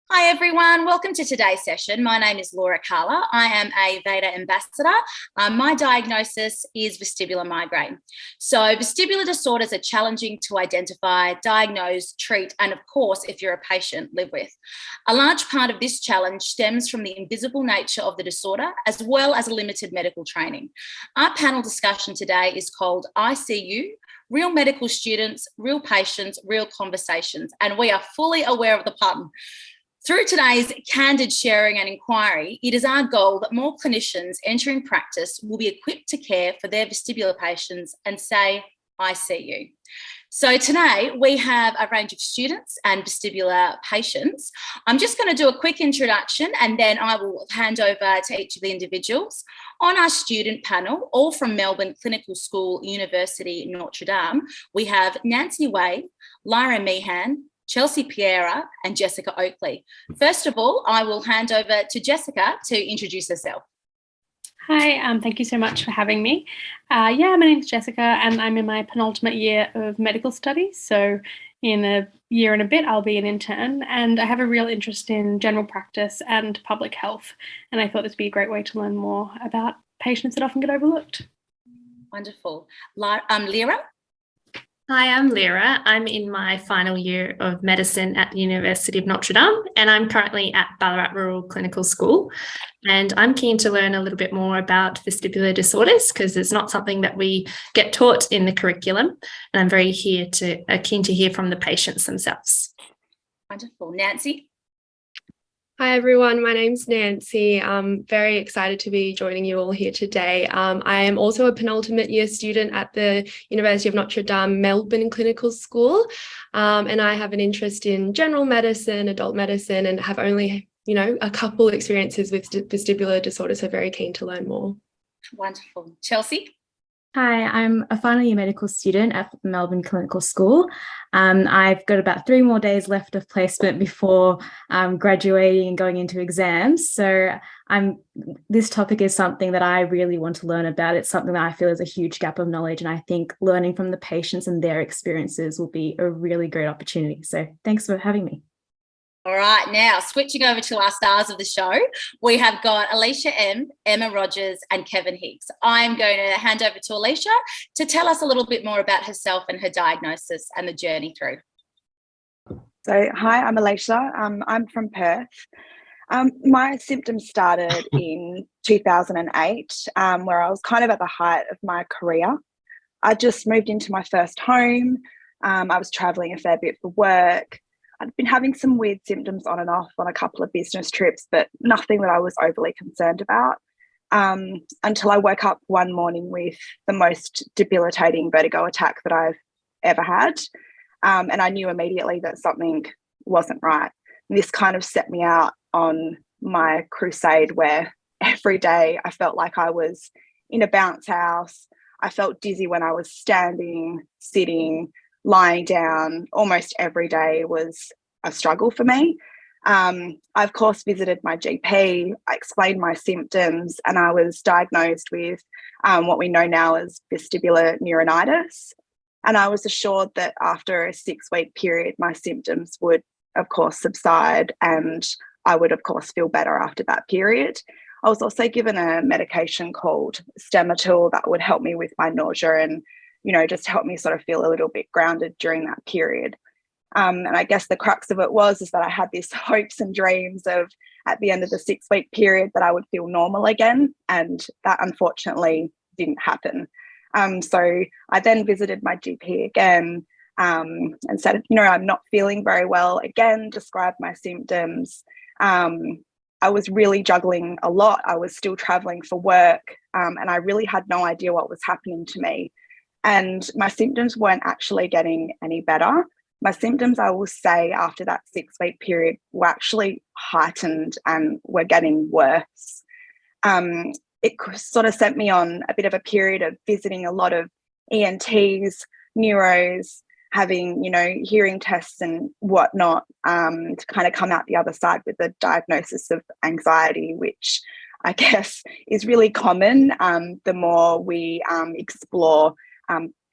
Hi everyone, welcome to today's session. My name is Laura Carla. I am a Veda ambassador. My diagnosis is vestibular migraine. So vestibular disorders are challenging to identify, diagnose, treat, and of course, if you're a patient, live with. A large part of this challenge stems from the invisible nature of the disorder, as well as limited medical training. Our panel discussion today is called ICU, Real Medical Students, Real Patients, Real Conversations, and we are fully aware of the pun. Through today's candid sharing and inquiry, it is our goal that more clinicians entering practice will be equipped to care for their vestibular patients and say, I see you. So today we have a range of students and vestibular patients. I'm just going to do a quick introduction and then I will hand over to each of the individuals. On our student panel, all from Melbourne Clinical School, University, Notre Dame, we have Nancy Wade, Lyra Meehan, Chelsea Piera and Jessica Oakley. First of all, I will hand over to Jessica to introduce herself. Hi, thank you so much for having me. My name is Jessica and I'm in my penultimate year of medical studies. So in a year and a bit, I'll be an intern and I have a real interest in general practice and public health. And I thought this would be a great way to learn more about patients that often get overlooked. Wonderful. Lyra? Hi, I'm Lyra. I'm in my final year of medicine at the University of Notre Dame, and I'm currently at Ballarat Rural Clinical School. And I'm keen to learn a little bit more about vestibular disorders because it's not something that we get taught in the curriculum. And I'm very keen to hear from the patients themselves. Wonderful. Nancy? Hi everyone, my name's Nancy. I'm very excited to be joining you all here today. I am also a penultimate year student at the University of Notre Dame Melbourne Clinical School, and I have an interest in general medicine, adult medicine, and have only, a couple experiences with vestibular disorders, so very keen to learn more. Wonderful. Chelsea? Hi, I'm a final year medical student at Melbourne Clinical School. I've got about 3 more days left of placement before graduating and going into exams. So this topic is something that I really want to learn about. It's something that I feel is a huge gap of knowledge, and I think learning from the patients and their experiences will be a really great opportunity. So thanks for having me. All right, now switching over to our stars of the show, we have got Alicia M, Emma Rogers and Kevin Higgs. I'm going to hand over to Alicia to tell us a little bit more about herself and her diagnosis and the journey through. So, hi, I'm Alicia. I'm from Perth. My symptoms started in 2008, where I was kind of at the height of my career. I just moved into my first home. I was traveling a fair bit for work. I'd been having some weird symptoms on and off on a couple of business trips, but nothing that I was overly concerned about until I woke up one morning with the most debilitating vertigo attack that I've ever had. And I knew immediately that something wasn't right. And this kind of set me out on my crusade where every day I felt like I was in a bounce house. I felt dizzy when I was standing, sitting, lying down. Almost every day was a struggle for me. I, of course, visited my GP. I explained my symptoms and I was diagnosed with what we know now as vestibular neuronitis. And I was assured that after a 6-week period, my symptoms would, of course, subside and I would, of course, feel better after that period. I was also given a medication called Stematil that would help me with my nausea and just help me sort of feel a little bit grounded during that period. And I guess the crux of it is that I had these hopes and dreams of at the end of the 6-week period that I would feel normal again. And that unfortunately didn't happen. So I then visited my GP again and said, I'm not feeling very well again, described my symptoms. I was really juggling a lot. I was still traveling for work and I really had no idea what was happening to me. And my symptoms weren't actually getting any better. My symptoms, I will say, after that 6-week period were actually heightened and were getting worse. It sort of sent me on a bit of a period of visiting a lot of ENTs, neuros, having, hearing tests and whatnot to kind of come out the other side with a diagnosis of anxiety, which I guess is really common the more we explore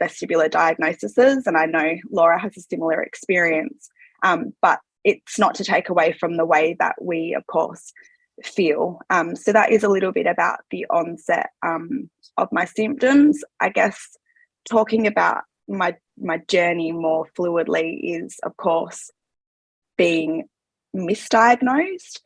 vestibular diagnoses, and I know Laura has a similar experience, but it's not to take away from the way that we, of course, feel. So that is a little bit about the onset of my symptoms. I guess talking about my journey more fluidly is, of course, being misdiagnosed.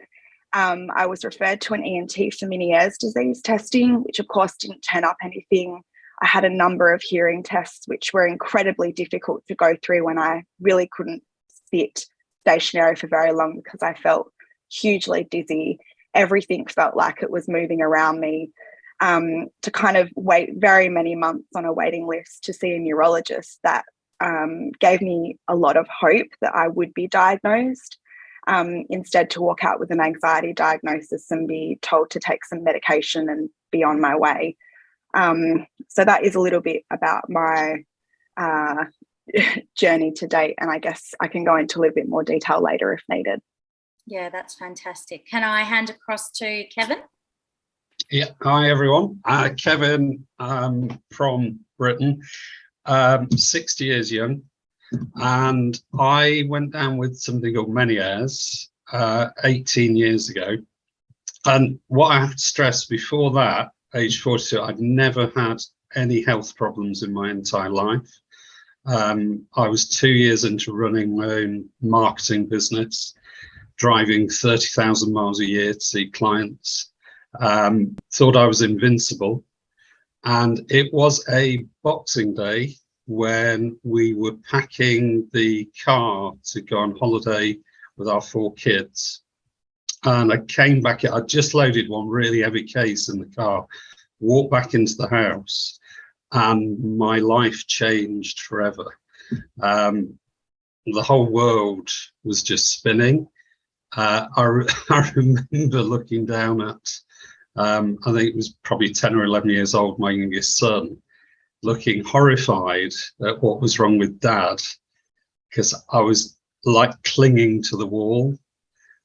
I was referred to an ENT for Meniere's disease testing, which of course didn't turn up anything. I had a number of hearing tests, which were incredibly difficult to go through when I really couldn't sit stationary for very long because I felt hugely dizzy. Everything felt like it was moving around me. To kind of wait very many months on a waiting list to see a neurologist, that gave me a lot of hope that I would be diagnosed. Instead, to walk out with an anxiety diagnosis and be told to take some medication and be on my way. So that is a little bit about my journey to date, and I guess I can go into a little bit more detail later if needed. Yeah, that's fantastic. Can I hand across to Kevin? Yeah, hi everyone. Kevin from Britain, 60 years young, and I went down with something called Meniere's 18 years ago. And what I have to stress before that, age 42, I'd never had any health problems in my entire life. I was 2 years into running my own marketing business, driving 30,000 miles a year to see clients. Thought I was invincible. And it was a Boxing Day when we were packing the car to go on holiday with our 4 kids. And I came back, I just loaded one really heavy case in the car, walked back into the house, and my life changed forever. The whole world was just spinning. I remember looking down at, I think it was probably 10 or 11 years old, my youngest son, looking horrified at what was wrong with Dad, because I was like clinging to the wall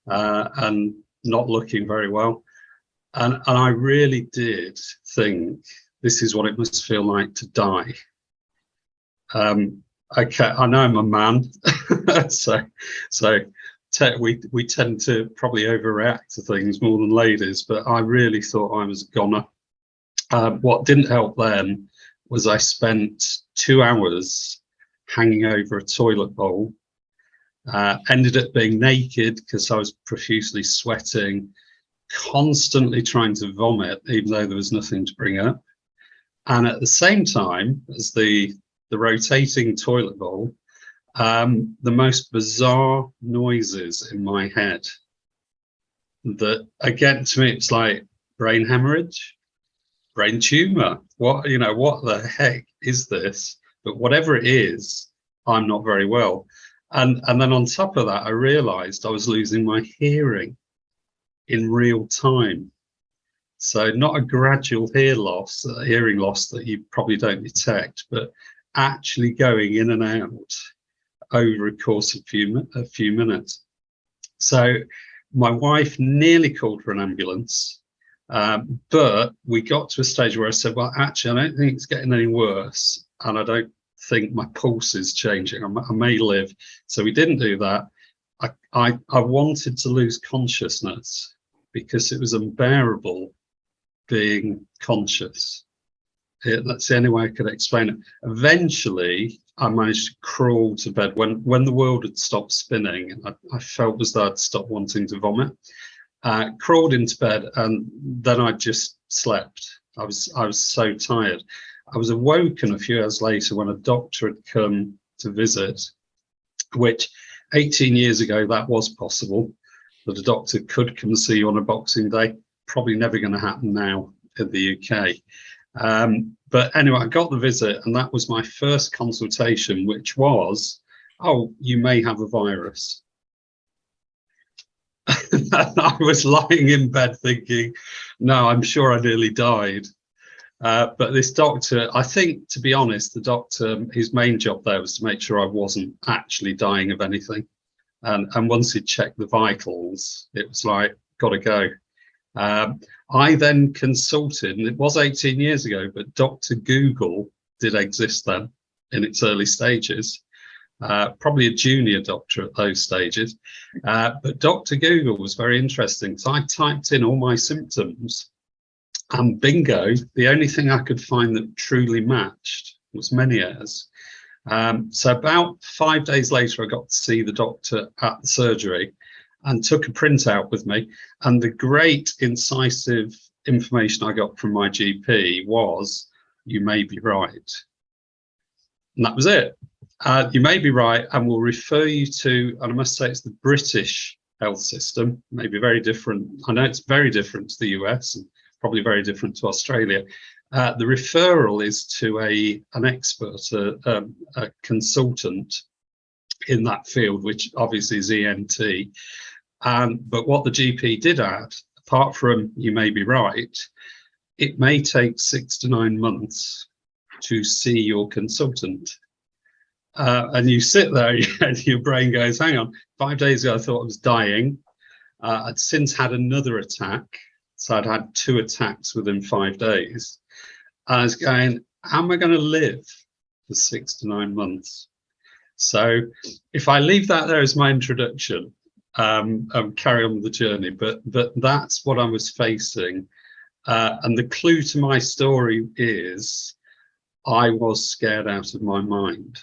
and not looking very well. And I really did think this is what it must feel like to die. I know I'm a man, so we tend to probably overreact to things more than ladies, but I really thought I was a goner. What didn't help then was I spent 2 hours hanging over a toilet bowl, ended up being naked because I was profusely sweating, constantly trying to vomit, even though there was nothing to bring up. And at the same time as the rotating toilet bowl, the most bizarre noises in my head that, again, to me, it's like brain hemorrhage, brain tumor. What the heck is this? But whatever it is, I'm not very well. And then on top of that, I realized I was losing my hearing in real time. So not a gradual hearing loss that you probably don't detect, but actually going in and out over a course of a few minutes. So my wife nearly called for an ambulance, but we got to a stage where I said, well, actually, I don't think it's getting any worse, and I don't think my pulse is changing. I may live. So we didn't do that. I wanted to lose consciousness because it was unbearable being conscious. That's the only way I could explain it. Eventually, I managed to crawl to bed when the world had stopped spinning, and I felt as though I'd stopped wanting to vomit. Crawled into bed, and then I just slept. I was so tired. I was awoken a few hours later when a doctor had come to visit, which 18 years ago that was possible, that a doctor could come and see you on a Boxing Day. Probably never going to happen now in the UK. But anyway, I got the visit, and that was my first consultation, which was, oh, you may have a virus. I was lying in bed thinking, no, I'm sure I nearly died. But this doctor, I think, to be honest, the doctor, his main job there was to make sure I wasn't actually dying of anything. And once he'd checked the vitals, it was like, gotta go. I then consulted, and it was 18 years ago, but Dr. Google did exist then in its early stages. probably a junior doctor at those stages. But Dr. Google was very interesting. So I typed in all my symptoms, and bingo, the only thing I could find that truly matched was Meniere's. So about 5 days later, I got to see the doctor at the surgery and took a printout with me. And the great incisive information I got from my GP was, you may be right. And that was it. You may be right, and we'll refer you to, and I must say it's the British health system, maybe very different. I know it's very different to the US and probably very different to Australia. The referral is to an expert, a consultant in that field, which obviously is ENT. But what the GP did add, apart from you may be right, it may take 6 to 9 months to see your consultant. And you sit there and your brain goes, hang on, 5 days ago I thought I was dying. I'd since had another attack. So I'd had 2 attacks within 5 days. I was going, how am I going to live for 6 to 9 months? So if I leave that there as my introduction, carry on with the journey, but that's what I was facing. And the clue to my story is I was scared out of my mind.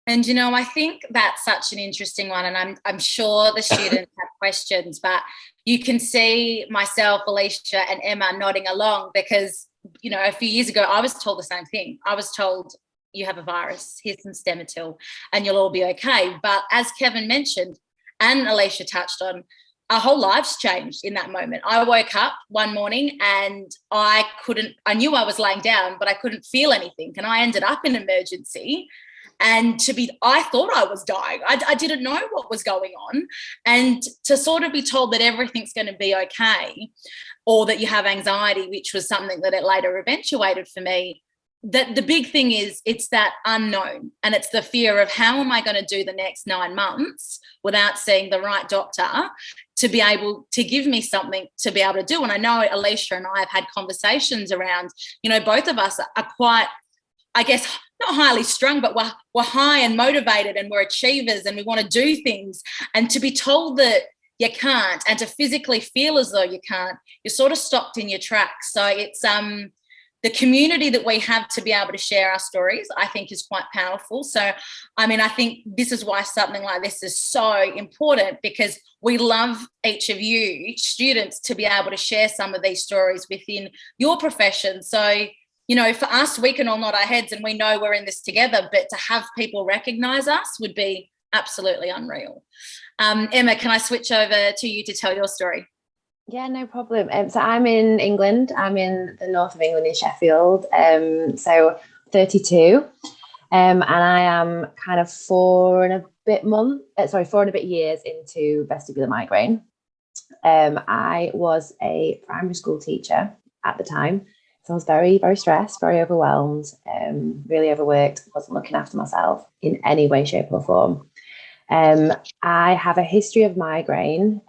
And, I think that's such an interesting one. And I'm sure the students have questions, but you can see myself, Alicia and Emma nodding along because, a few years ago, I was told the same thing. I was told, you have a virus, here's some Stemetil, and you'll all be okay. But as Kevin mentioned, and Alicia touched on, our whole lives changed in that moment. I woke up one morning and I knew I was laying down, but I couldn't feel anything. And I ended up in emergency. And I thought I was dying. I didn't know what was going on. And to sort of be told that everything's going to be okay, or that you have anxiety, which was something that it later eventuated for me, that the big thing is it's that unknown, and it's the fear of how am I going to do the next 9 months without seeing the right doctor to be able to give me something to be able to do. And I know Alicia and I have had conversations around, both of us are quite, I guess, not highly strung, but we're high and motivated and we're achievers and we want to do things. And to be told that you can't and to physically feel as though you can't, you're sort of stopped in your tracks. So it's the community that we have to be able to share our stories, I think, is quite powerful. So, I think this is why something like this is so important, because we love each of you students to be able to share some of these stories within your profession. So, for us, we can all nod our heads and we know we're in this together, but to have people recognise us would be absolutely unreal. Emma, can I switch over to you to tell your story? Yeah, no problem. So I'm in England. I'm in the north of England in Sheffield. So 32. And I am kind of 4 and a bit years into vestibular migraine. I was a primary school teacher at the time. So I was very, very stressed, very overwhelmed, really overworked, wasn't looking after myself in any way, shape or form. I have a history of migraine.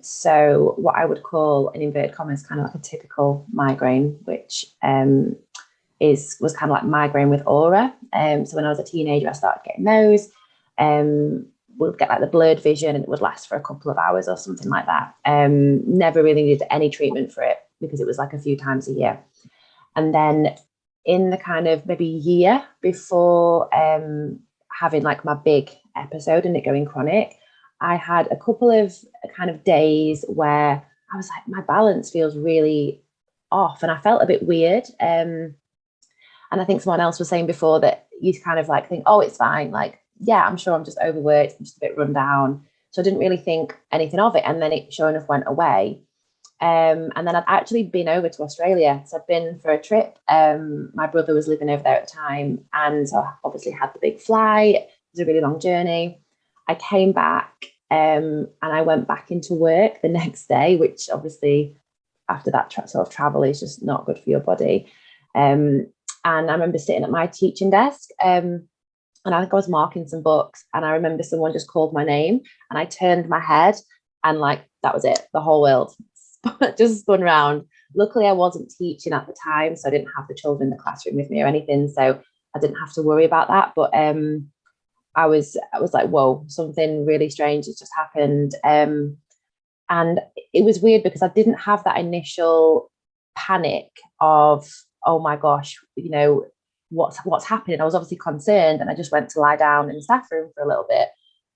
So what I would call, in inverted commas, kind of like a typical migraine, which was kind of like migraine with aura. So when I was a teenager, I started getting those. Would get like the blurred vision and it would last for a couple of hours or something like that. Never really needed any treatment for it because it was like a few times a year. And then in the kind of maybe year before having like my big episode and it going chronic, I had a couple of kind of days where I was like, my balance feels really off and I felt a bit weird. And I think someone else was saying before that you kind of like think, oh, it's fine. Like, yeah, I'm sure I'm just overworked. I'm just a bit run down. So I didn't really think anything of it. And then it sure enough went away. And then I'd actually been over to Australia. So I'd been for a trip. My brother was living over there at the time. And so I obviously had the big flight. It was a really long journey. I came back and I went back into work the next day, which obviously after that sort of travel is just not good for your body. And I remember sitting at my teaching desk and I think I was marking some books and I remember someone just called my name and I turned my head and like, that was it. The whole world just spun around. Luckily, I wasn't teaching at the time, so I didn't have the children in the classroom with me or anything. So I didn't have to worry about that. But I was like, whoa, something really strange has just happened. And it was weird because I didn't have that initial panic of, oh my gosh, you know, what's happening. I was obviously concerned, and I just went to lie down in the staff room for a little bit.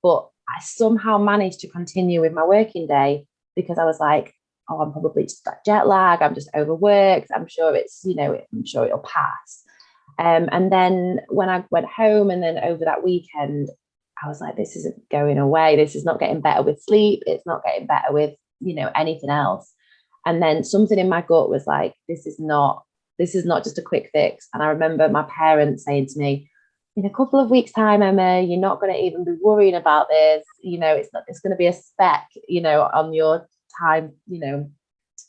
But I somehow managed to continue with my working day because I was like, oh, I'm probably just got jet lag. I'm just overworked. I'm sure it's, you know, I'm sure it'll pass. And then when I went home and then over that weekend, I was like, this isn't going away. This is not getting better with sleep. It's not getting better with, you know, anything else. And then something in my gut was like, this is not just a quick fix. And I remember my parents saying to me, in a couple of weeks' time, Emma, you're not going to even be worrying about this. You know, it's going to be a speck, you know, on your time, you know,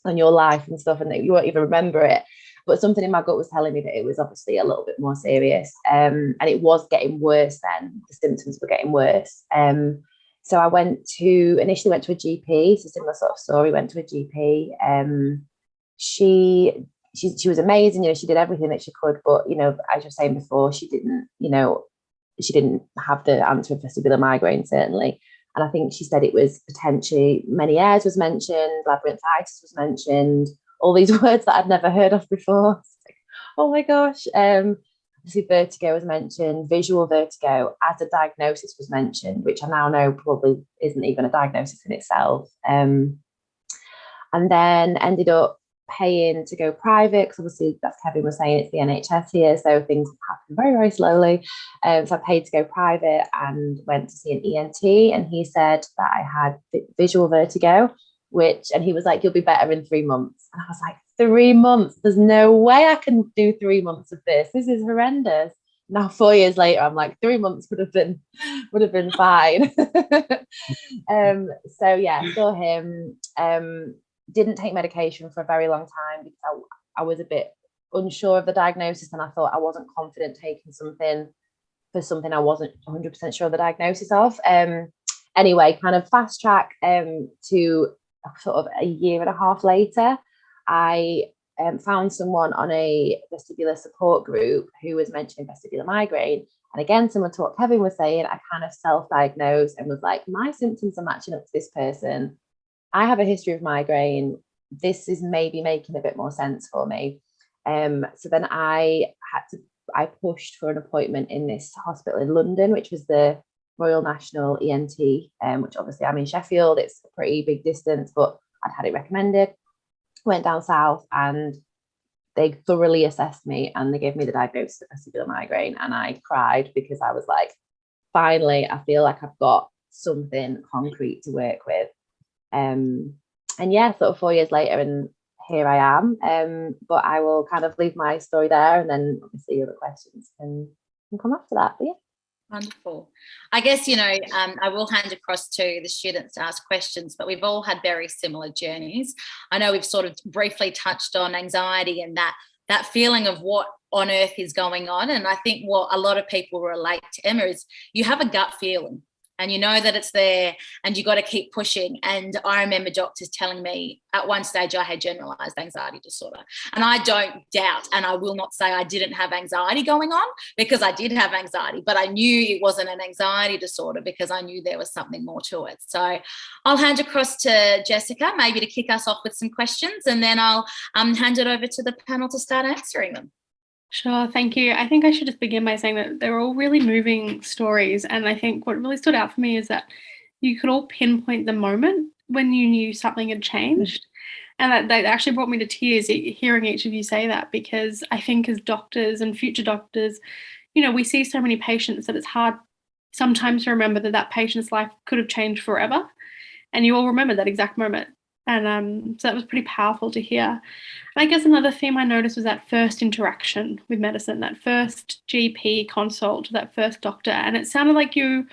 on your life and stuff, and that you won't even remember it. But something in my gut was telling me that it was obviously a little bit more serious. And it was getting worse then. The symptoms were getting worse. So I initially went to a GP. So similar sort of story, went to a GP. She was amazing. You know, she did everything that she could. But, you know, as you were saying before, she didn't have the answer of vestibular migraine, certainly. And I think she said it was potentially Meniere's was mentioned, labyrinthitis was mentioned, all these words that I'd never heard of before. Like, oh my gosh. Obviously vertigo was mentioned, visual vertigo as a diagnosis was mentioned, which I now know probably isn't even a diagnosis in itself. And then ended up paying to go private, because obviously, as Kevin was saying, it's the NHS here, so things happen very, very slowly. So I paid to go private and went to see an ENT, and he said that I had visual vertigo, and he was like, you'll be better in 3 months. And I was like, 3 months? There's no way I can do 3 months of this. This is horrendous. Now 4 years later, I'm like, 3 months would have been fine. So yeah, saw him. Didn't take medication for a very long time because I was a bit unsure of the diagnosis, and I thought I wasn't confident taking something for something I wasn't 100% sure of the diagnosis of. Anyway, kind of fast track to sort of a year and a half later, I found someone on a vestibular support group who was mentioning vestibular migraine. And again, similar to what Kevin was saying, I kind of self-diagnosed and was like, my symptoms are matching up to this person. I have a history of migraine. This is maybe making a bit more sense for me. So then I pushed for an appointment in this hospital in London, which was the Royal National ENT, which obviously I'm in Sheffield. It's a pretty big distance, but I'd had it recommended. Went down south and they thoroughly assessed me and they gave me the diagnosis of vestibular migraine. And I cried because I was like, finally, I feel like I've got something concrete to work with. And yeah, sort of 4 years later, and here I am. But I will kind of leave my story there, and then obviously other questions can come after that. But yeah. Wonderful. I guess, you know, I will hand across to the students to ask questions, but we've all had very similar journeys. I know we've sort of briefly touched on anxiety and that feeling of what on earth is going on. And I think what a lot of people relate to Emma is you have a gut feeling. And you know that it's there and you got to keep pushing. And I remember doctors telling me at one stage I had generalized anxiety disorder. And I don't doubt, and I will not say I didn't have anxiety going on, because I did have anxiety, but I knew it wasn't an anxiety disorder because I knew there was something more to it. So I'll hand across to Jessica, maybe to kick us off with some questions, and then I'll hand it over to the panel to start answering them. Sure, thank you. I think I should just begin by saying that they're all really moving stories. And I think what really stood out for me is that you could all pinpoint the moment when you knew something had changed. And that actually brought me to tears hearing each of you say that, because I think as doctors and future doctors, you know, we see so many patients that it's hard sometimes to remember that patient's life could have changed forever. And you all remember that exact moment. And so that was pretty powerful to hear. And I guess another theme I noticed was that first interaction with medicine, that first GP consult, that first doctor. And it sounded like you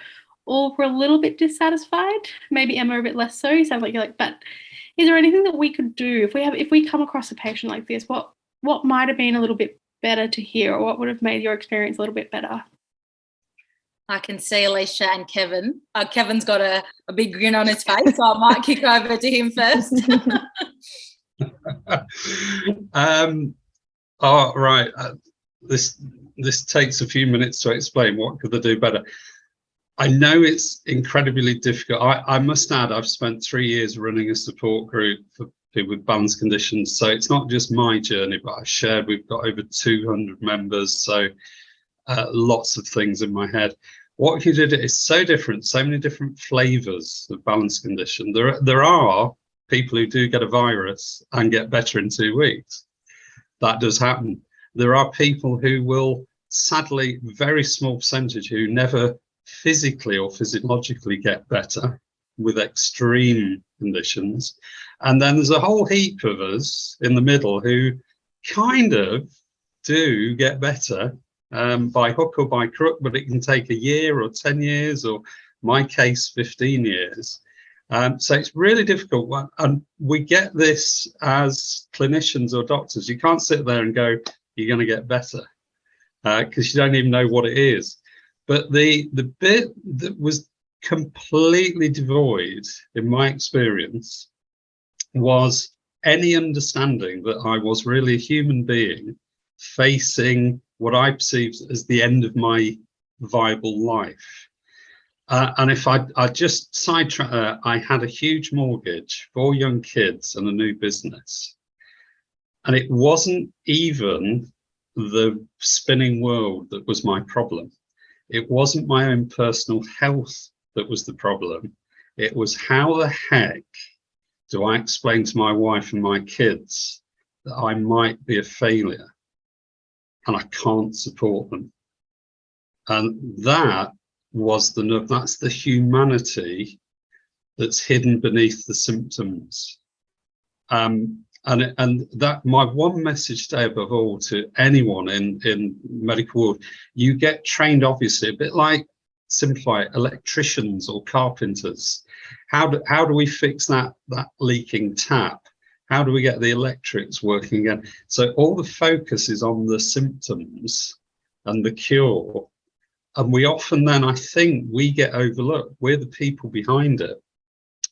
all were a little bit dissatisfied, maybe Emma a bit less so. You sound like you're like, but is there anything that we could do if we come across a patient like this? What might have been a little bit better to hear, or what would have made your experience a little bit better? I can see Alicia and Kevin. Kevin's got a big grin on his face, so I might kick over to him first. Right. This takes a few minutes to explain. What could they do better? I know it's incredibly difficult. I must add, I've spent 3 years running a support group for people with balance conditions. So it's not just my journey, but I've shared, we've got over 200 members. So lots of things in my head. What if you did it is so different, so many different flavors of balance condition. There are people who do get a virus and get better in 2 weeks. That does happen. There are people who will, sadly, very small percentage, who never physically or physiologically get better with extreme conditions. And then there's a whole heap of us in the middle who kind of do get better by hook or by crook, but it can take a year or 10 years, or my case, 15 years. So it's really difficult. And we get this as clinicians or doctors. You can't sit there and go, you're going to get better, because you don't even know what it is. But the bit that was completely devoid, in my experience, was any understanding that I was really a human being facing what I perceived as the end of my viable life. And if I just sidetrack, I had a huge mortgage, 4 young kids and a new business. And it wasn't even the spinning world that was my problem. It wasn't my own personal health that was the problem. It was, how the heck do I explain to my wife and my kids that I might be a failure and I can't support them? And that was that's the humanity that's hidden beneath the symptoms. And that my one message today, above all, to anyone in medical world, you get trained, obviously, a bit like, simplify it, electricians or carpenters. How do we fix that leaking tap? How do we get the electrics working again? So all the focus is on the symptoms and the cure. And we often then, I think, we get overlooked. We're the people behind it.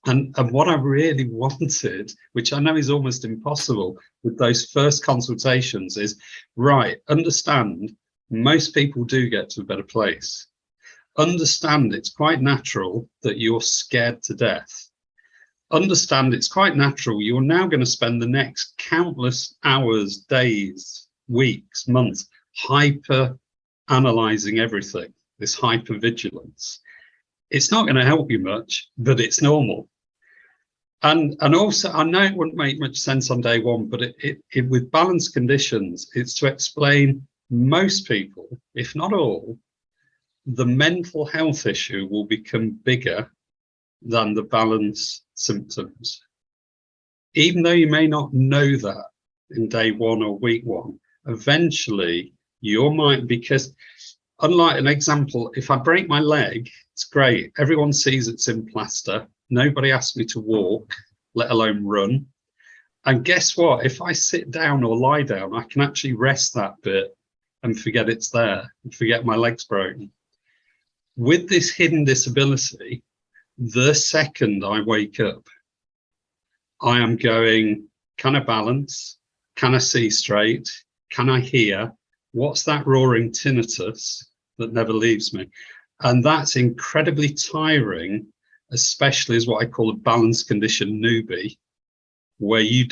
And what I really wanted, which I know is almost impossible with those first consultations, is, right, understand, most people do get to a better place. Understand it's quite natural that you're scared to death. Understand it's quite natural you're now going to spend the next countless hours, days, weeks, months, hyper-analysing everything, this hyper-vigilance. It's not going to help you much, but it's normal. And also, I know it wouldn't make much sense on day one, but it with balanced conditions, it's to explain most people, if not all, the mental health issue will become bigger than the balance symptoms. Even though you may not know that in day one or week one, eventually you might, because unlike an example, if I break my leg, it's great. Everyone sees it's in plaster. Nobody asks me to walk, let alone run. And guess what? If I sit down or lie down, I can actually rest that bit and forget it's there, and forget my leg's broken. With this hidden disability, the second I wake up, I am going, can I balance? Can I see straight? Can I hear? What's that roaring tinnitus that never leaves me? And that's incredibly tiring, especially as what I call a balance condition newbie, where you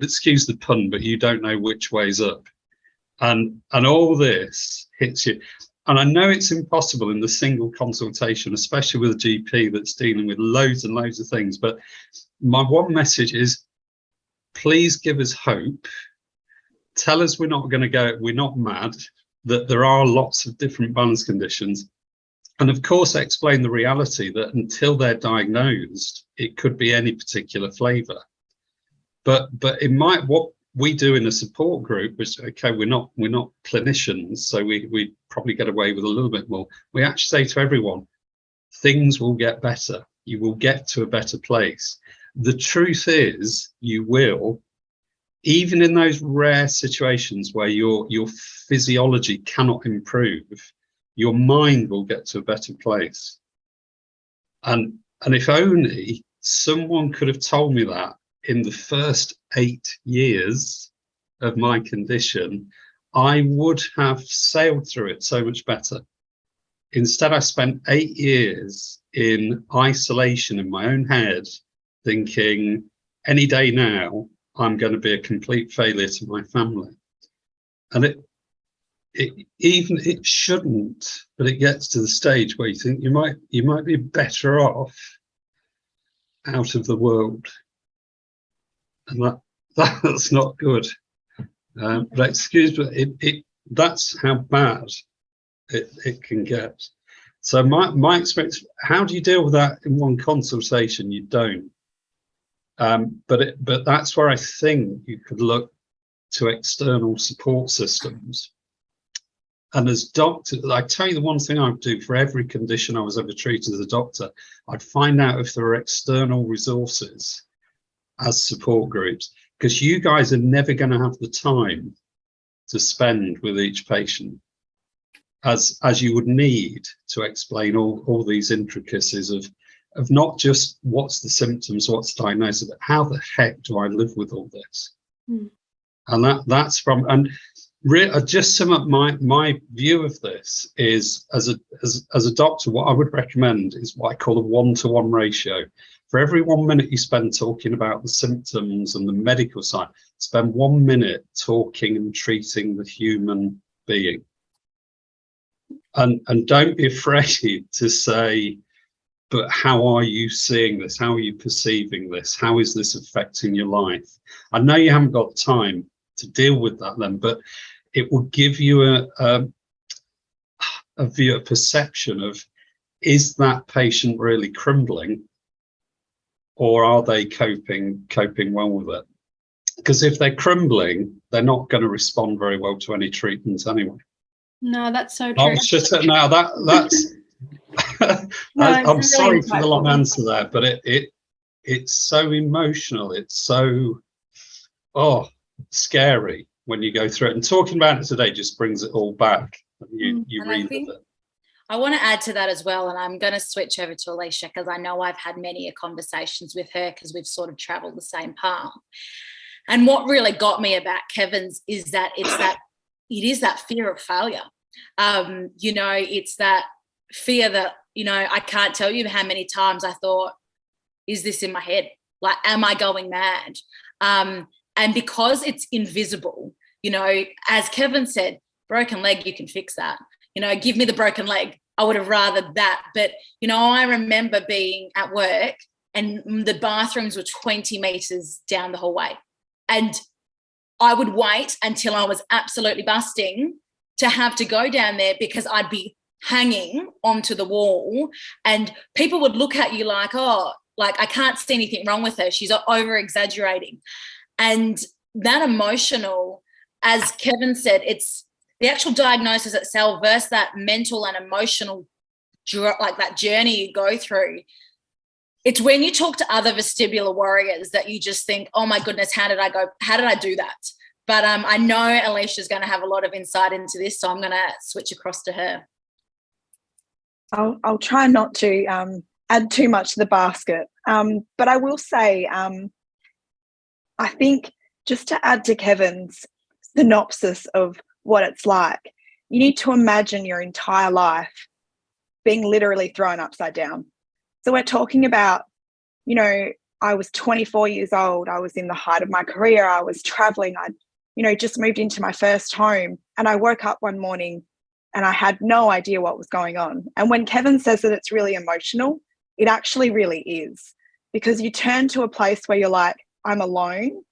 excuse the pun, but you don't know which way's up. And all this hits you. And I know it's impossible in the single consultation, especially with a GP that's dealing with loads and loads of things. But my one message is, please give us hope. Tell us we're not going to go, we're not mad, that there are lots of different balance conditions. And of course, I explain the reality that until they're diagnosed, it could be any particular flavour. But it might, what we do in a support group is, okay, we're not clinicians, so we probably get away with a little bit more. We actually say to everyone, things will get better. You will get to a better place. The truth is, you will, even in those rare situations where your physiology cannot improve, your mind will get to a better place. And if only someone could have told me that in the first 8 years of my condition, I would have sailed through it so much better. Instead, I spent 8 years in isolation in my own head, thinking any day now I'm going to be a complete failure to my family. And it shouldn't, but it gets to the stage where you think you might be better off out of the world, and that's not good. But excuse me, that's how bad it can get. So my experience, how do you deal with that in one consultation? You don't. But that's where I think you could look to external support systems. And as doctors, I tell you the one thing I would do for every condition I was ever treated as a doctor, I'd find out if there are external resources as support groups, because you guys are never going to have the time to spend with each patient as you would need to explain all these intricacies of not just what's the symptoms, what's the diagnosis, but how the heck do I live with all this? And that's from, and just sum up my view of this is, as a doctor, what I would recommend is what I call a 1-to-1 ratio. For every 1 minute you spend talking about the symptoms and the medical side, spend 1 minute talking and treating the human being. And don't be afraid to say, but how are you seeing this? How are you perceiving this? How is this affecting your life? I know you haven't got time to deal with that then, but it will give you a view, a perception of, is that patient really crumbling, or are they coping well with it? Because if they're crumbling, they're not going to respond very well to any treatment anyway. No, that's so true. Now that's No, I'm really sorry for the long insightful. answer there, but it's so emotional. It's so scary when you go through it. And talking about it today just brings it all back. You relive it. I want to add to that as well, and I'm going to switch over to Alicia because I know I've had many conversations with her because we've sort of travelled the same path. And what really got me about Kevin's is that it is that fear of failure. It's that fear that, I can't tell you how many times I thought, is this in my head? Like, am I going mad? And because it's invisible, as Kevin said, broken leg, you can fix that. Give me the broken leg. I would have rather that. But, I remember being at work and the bathrooms were 20 meters down the hallway. And I would wait until I was absolutely busting to have to go down there because I'd be hanging onto the wall and people would look at you like, I can't see anything wrong with her. She's over exaggerating. And that emotional, as Kevin said, it's the actual diagnosis itself versus that mental and emotional, like that journey you go through. It's when you talk to other vestibular warriors that you just think, oh my goodness, how did I do that? But I know Alicia's going to have a lot of insight into this, so I'm going to switch across to her. I'll try not to add too much to the basket, but I will say, I think just to add to Kevin's synopsis of what it's like, you need to imagine your entire life being literally thrown upside down. So we're talking about, I was 24 years old. I was in the height of my career. I was traveling. I'd, just moved into my first home. And I woke up one morning and I had no idea what was going on. And when Kevin says that it's really emotional, it actually really is, because you turn to a place where you're like, I'm alone.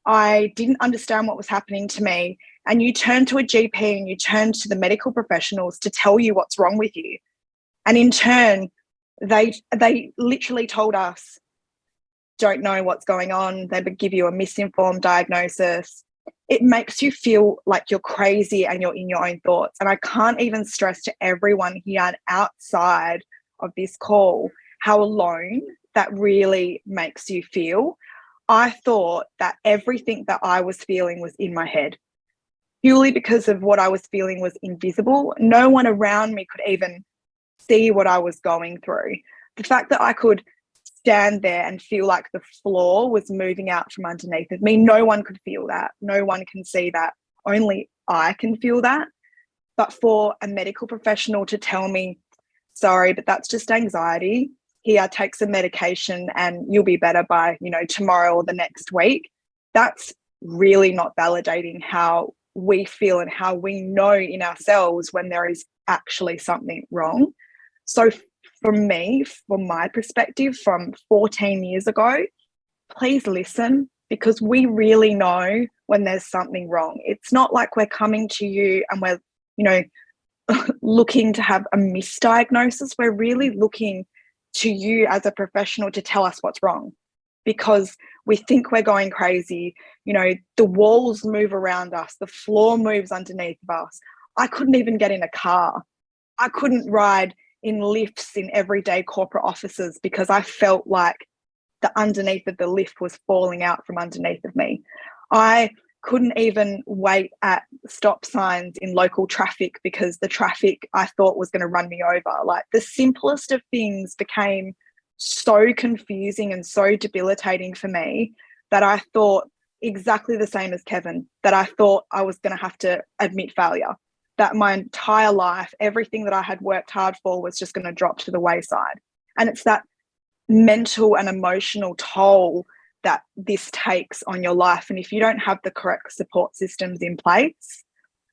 I didn't understand what was happening to me. And you turn to a GP and you turn to the medical professionals to tell you what's wrong with you. And in turn, they literally told us, don't know what's going on. They would give you a misinformed diagnosis. It makes you feel like you're crazy and you're in your own thoughts. And I can't even stress to everyone here and outside of this call how alone that really makes you feel. I thought that everything that I was feeling was in my head, purely because of what I was feeling was invisible. No one around me could even see what I was going through. The fact that I could stand there and feel like the floor was moving out from underneath of me, no one could feel that. No one can see that. Only I can feel that. But for a medical professional to tell me sorry, but that's just anxiety. Here, take some medication and you'll be better by, tomorrow or the next week. That's really not validating how we feel and how we know in ourselves when there is actually something wrong. So for me, from my perspective, from 14 years ago, please listen, because we really know when there's something wrong. It's not like we're coming to you and we're, looking to have a misdiagnosis. We're really looking to you as a professional to tell us what's wrong, because we think we're going crazy. The walls move around us, the floor moves underneath of us. I couldn't even get in a car. I couldn't ride in lifts in everyday corporate offices because I felt like the underneath of the lift was falling out from underneath of me. I couldn't even wait at stop signs in local traffic because the traffic I thought was going to run me over. Like, the simplest of things became so confusing and so debilitating for me that I thought exactly the same as Kevin, that I thought I was going to have to admit failure, that my entire life, everything that I had worked hard for was just going to drop to the wayside. And it's that mental and emotional toll that this takes on your life. And if you don't have the correct support systems in place,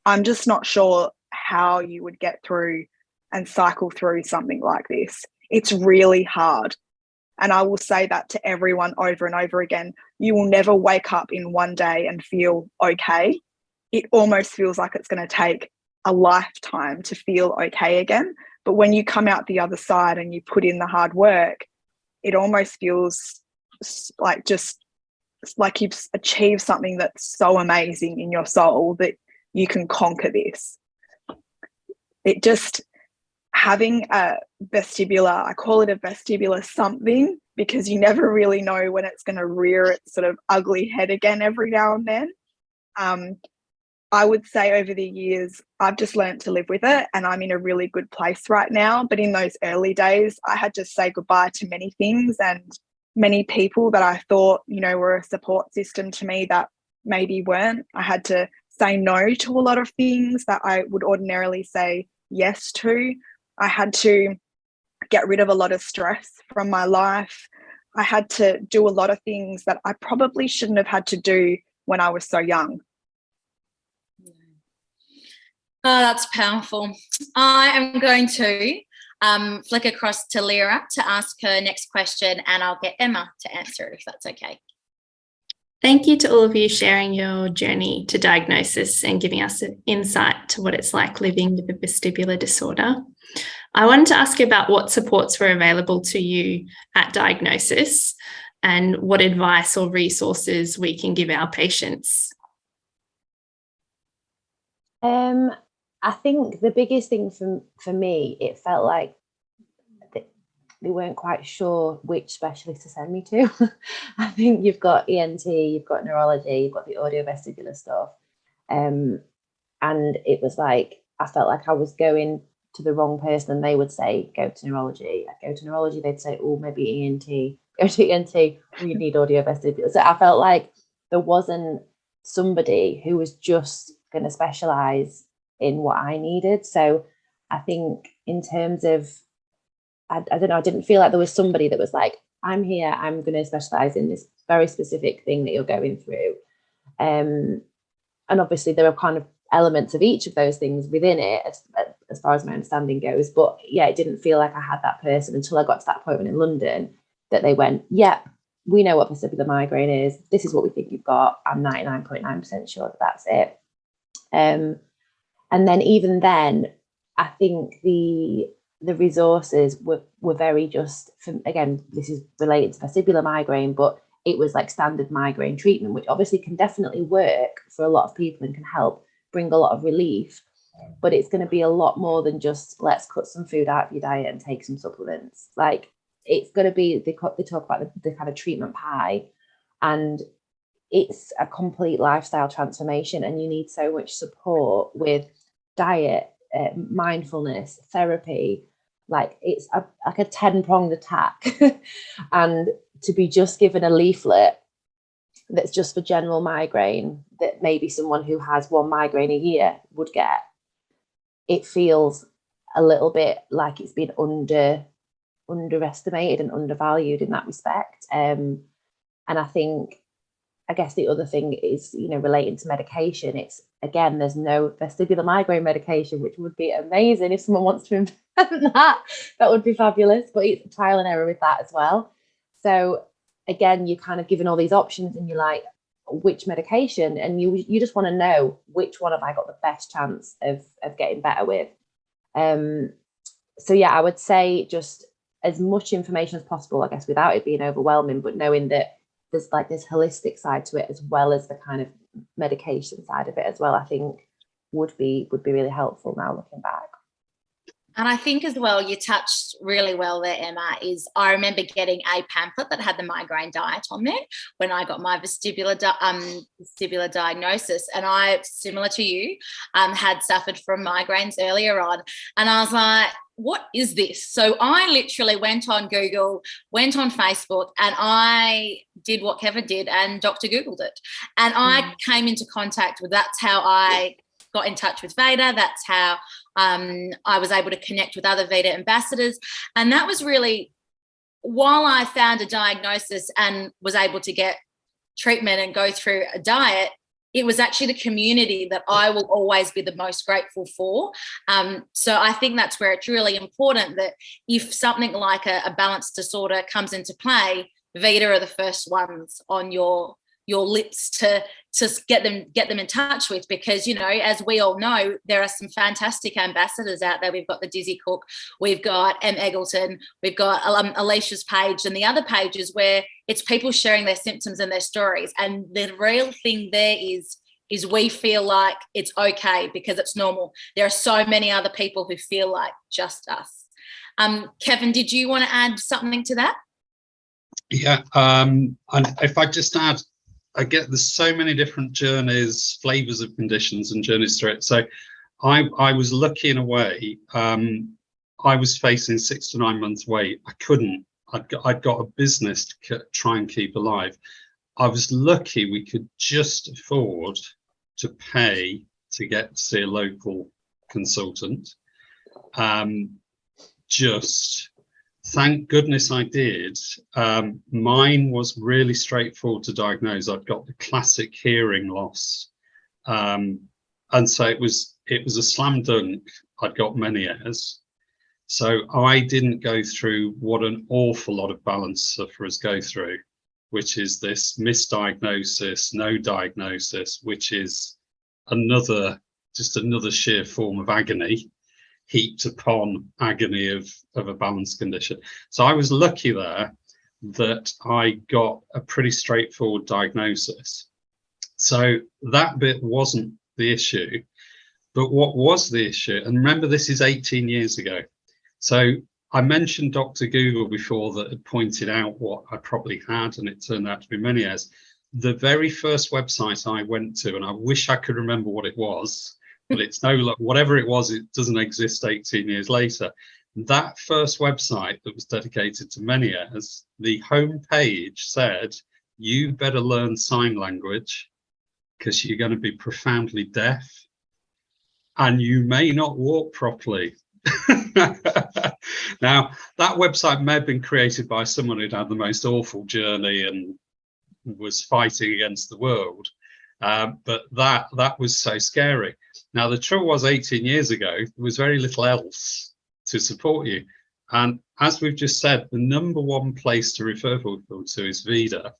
I'm just not sure how you would get through and cycle through something like this. It's really hard. And I will say that to everyone over and over again. You will never wake up in one day and feel okay. It almost feels like it's going to take a lifetime to feel okay again. But when you come out the other side and you put in the hard work, it almost feels like you've achieved something that's so amazing in your soul that you can conquer this. It just, having a vestibular, I call it a vestibular something, because you never really know when it's going to rear its sort of ugly head again every now and then. I would say over the years, I've just learned to live with it, and I'm in a really good place right now. But in those early days, I had to say goodbye to many things and many people that I thought, were a support system to me that maybe weren't. I had to say no to a lot of things that I would ordinarily say yes to. I had to get rid of a lot of stress from my life. I had to do a lot of things that I probably shouldn't have had to do when I was so young. Oh, that's powerful. I am going to flick across to Lyra to ask her next question, and I'll get Emma to answer it if that's okay. Thank you to all of you sharing your journey to diagnosis and giving us an insight to what it's like living with a vestibular disorder. I wanted to ask you about what supports were available to you at diagnosis and what advice or resources we can give our patients. I think the biggest thing for me, it felt like they weren't quite sure which specialist to send me to. I think you've got ENT, you've got neurology, you've got the audiovestibular stuff. And it was like, I felt like I was going to the wrong person, and they would say, go to neurology. I'd go to neurology, they'd say, oh, maybe ENT. Go to ENT, you need audiovestibular. So I felt like there wasn't somebody who was just going to specialise in what I needed. So I think in terms of, I don't know, I didn't feel like there was somebody that was like, I'm here, I'm going to specialise in this very specific thing that you're going through. And obviously there are kind of elements of each of those things within it, as far as my understanding goes. But yeah, it didn't feel like I had that person until I got to that appointment in London that they went, yep, we know what vestibular migraine is. This is what we think you've got. I'm 99.9% sure that that's it. And then even then, I think the resources were very just, again, this is related to vestibular migraine, but it was like standard migraine treatment, which obviously can definitely work for a lot of people and can help bring a lot of relief. But it's going to be a lot more than just, let's cut some food out of your diet and take some supplements. Like, it's going to be, they talk about the kind of treatment pie, and it's a complete lifestyle transformation, and you need so much support with diet, mindfulness, therapy. Like, it's like a 10-pronged attack. And to be just given a leaflet that's just for general migraine that maybe someone who has one migraine a year would get, it feels a little bit like it's been underestimated and undervalued in that respect. And I guess the other thing is, relating to medication, it's, again, there's no vestibular migraine medication, which would be amazing if someone wants to invent that. That would be fabulous, but it's trial and error with that as well. So again, you're kind of given all these options and you're like, which medication? And you just want to know which one have I got the best chance of getting better with. So yeah, I would say just as much information as possible, I guess, without it being overwhelming, but knowing that there's like this holistic side to it as well as the kind of medication side of it as well, I think would be really helpful now looking back. And I think as well, you touched really well there, Emma, is I remember getting a pamphlet that had the Migraine Diet on there when I got my vestibular diagnosis. And I, similar to you, had suffered from migraines earlier on. And I was like, what is this? So I literally went on Google, went on Facebook, and I did what Kevin did and Dr. Googled it. And I came into contact with, that's how I got in touch with Veda. That's how I was able to connect with other Veda ambassadors. And that was really, while I found a diagnosis and was able to get treatment and go through a diet, it was actually the community that I will always be the most grateful for. So I think that's where it's really important that if something like a balance disorder comes into play, Veda are the first ones on your lips to get them in touch with, because, as we all know, there are some fantastic ambassadors out there. We've got the Dizzy Cook, we've got M. Eggleton, we've got Alicia's page, and the other pages where it's people sharing their symptoms and their stories. And the real thing there is we feel like it's okay because it's normal. There are so many other people who feel like just us. Kevin, did you want to add something to that? Yeah, and if I just add, I get there's so many different journeys, flavors of conditions and journeys through it. So I was lucky in a way. I was facing 6 to 9 months wait. I couldn't. I'd got a business to try and keep alive. I was lucky we could just afford to pay to get to see a local consultant. Thank goodness I did. Mine was really straightforward to diagnose. I'd got the classic hearing loss. And so it was a slam dunk. I'd got Meniere's. So I didn't go through what an awful lot of balance sufferers go through, which is this misdiagnosis, no diagnosis, which is another sheer form of agony, heaped upon agony of a balanced condition. So I was lucky there that I got a pretty straightforward diagnosis. So that bit wasn't the issue. But what was the issue, and remember this is 18 years ago. So I mentioned Dr. Google before that had pointed out what I probably had, and it turned out to be Meniere's. The very first website I went to, and I wish I could remember what it was, but it's whatever it was, it doesn't exist 18 years later. That first website that was dedicated to Meniere's, the home page said, you better learn sign language because you're going to be profoundly deaf and you may not walk properly. Now, that website may have been created by someone who'd had the most awful journey and was fighting against the world. But that was so scary. Now, the trouble was 18 years ago, there was very little else to support you. And as we've just said, the number one place to refer people to is Veda,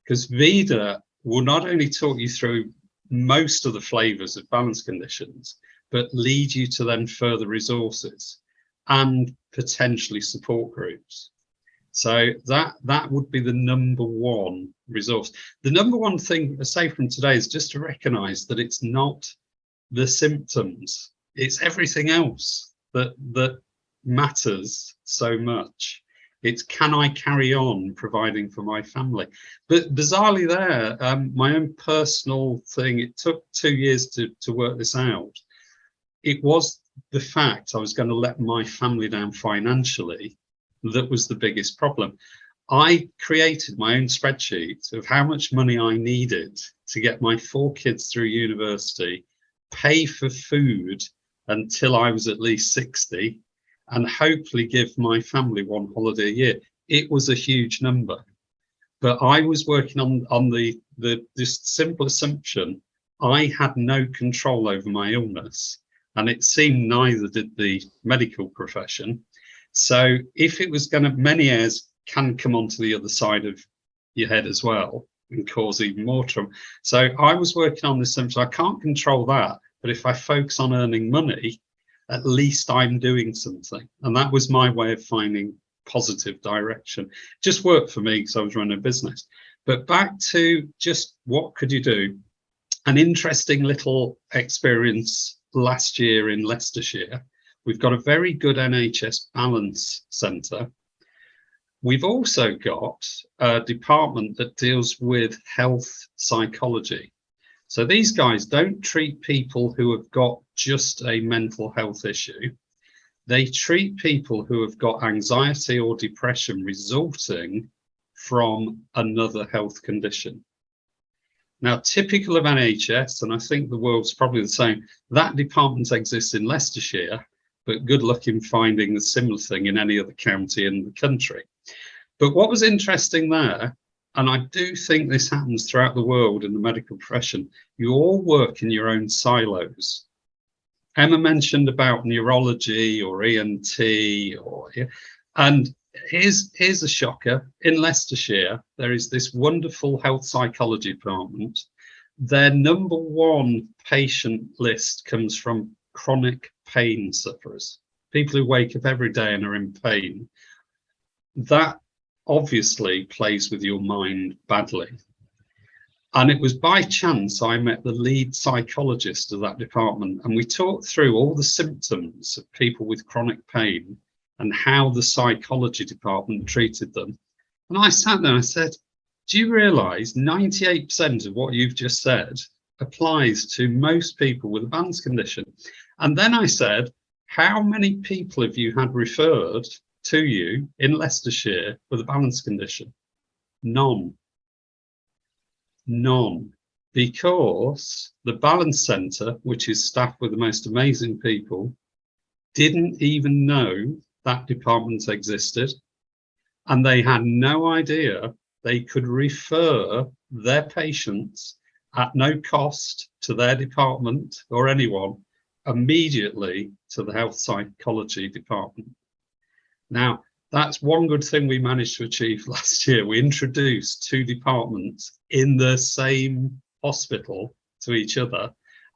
because Veda will not only talk you through most of the flavors of balance conditions, but lead you to then further resources and potentially support groups. So that would be the number one resource. The number one thing, aside from today, is just to recognize that it's not the symptoms, it's everything else that matters so much. It's, can I carry on providing for my family? But bizarrely there, my own personal thing, it took 2 years to work this out. It was the fact I was going to let my family down financially that was the biggest problem. I created my own spreadsheet of how much money I needed to get my 4 kids through university, pay for food until I was at least 60, and hopefully give my family one holiday a year. It was a huge number, but I was working on this simple assumption: I had no control over my illness, and it seemed neither did the medical profession. So if it was going to, many errors can come onto the other side of your head as well and cause even more trouble. So I was working on this assumption: I can't control that, but if I focus on earning money, at least I'm doing something. And that was my way of finding positive direction. Just worked for me because I was running a business. But back to just what could you do? An interesting little experience last year in Leicestershire. We've got a very good NHS balance centre. We've also got a department that deals with health psychology. So these guys don't treat people who have got just a mental health issue. They treat people who have got anxiety or depression resulting from another health condition. Now, typical of NHS, and I think the world's probably the same, that department exists in Leicestershire, but good luck in finding a similar thing in any other county in the country. But what was interesting there, and I do think this happens throughout the world in the medical profession, you all work in your own silos. Emma mentioned about neurology or ENT, and here's a shocker. In Leicestershire, there is this wonderful health psychology department. Their number one patient list comes from chronic pain sufferers, people who wake up every day and are in pain. That obviously plays with your mind badly. And it was by chance I met the lead psychologist of that department, and we talked through all the symptoms of people with chronic pain and how the psychology department treated them. And I sat there and I said, do you realise 98% of what you've just said applies to most people with a balance condition? And then I said, how many people have you had referred to you in Leicestershire with a balance condition? None. None. Because the balance centre, which is staffed with the most amazing people, didn't even know that department existed, and they had no idea they could refer their patients at no cost to their department or anyone immediately to the health psychology department. Now, that's one good thing we managed to achieve last year. We introduced two departments in the same hospital to each other,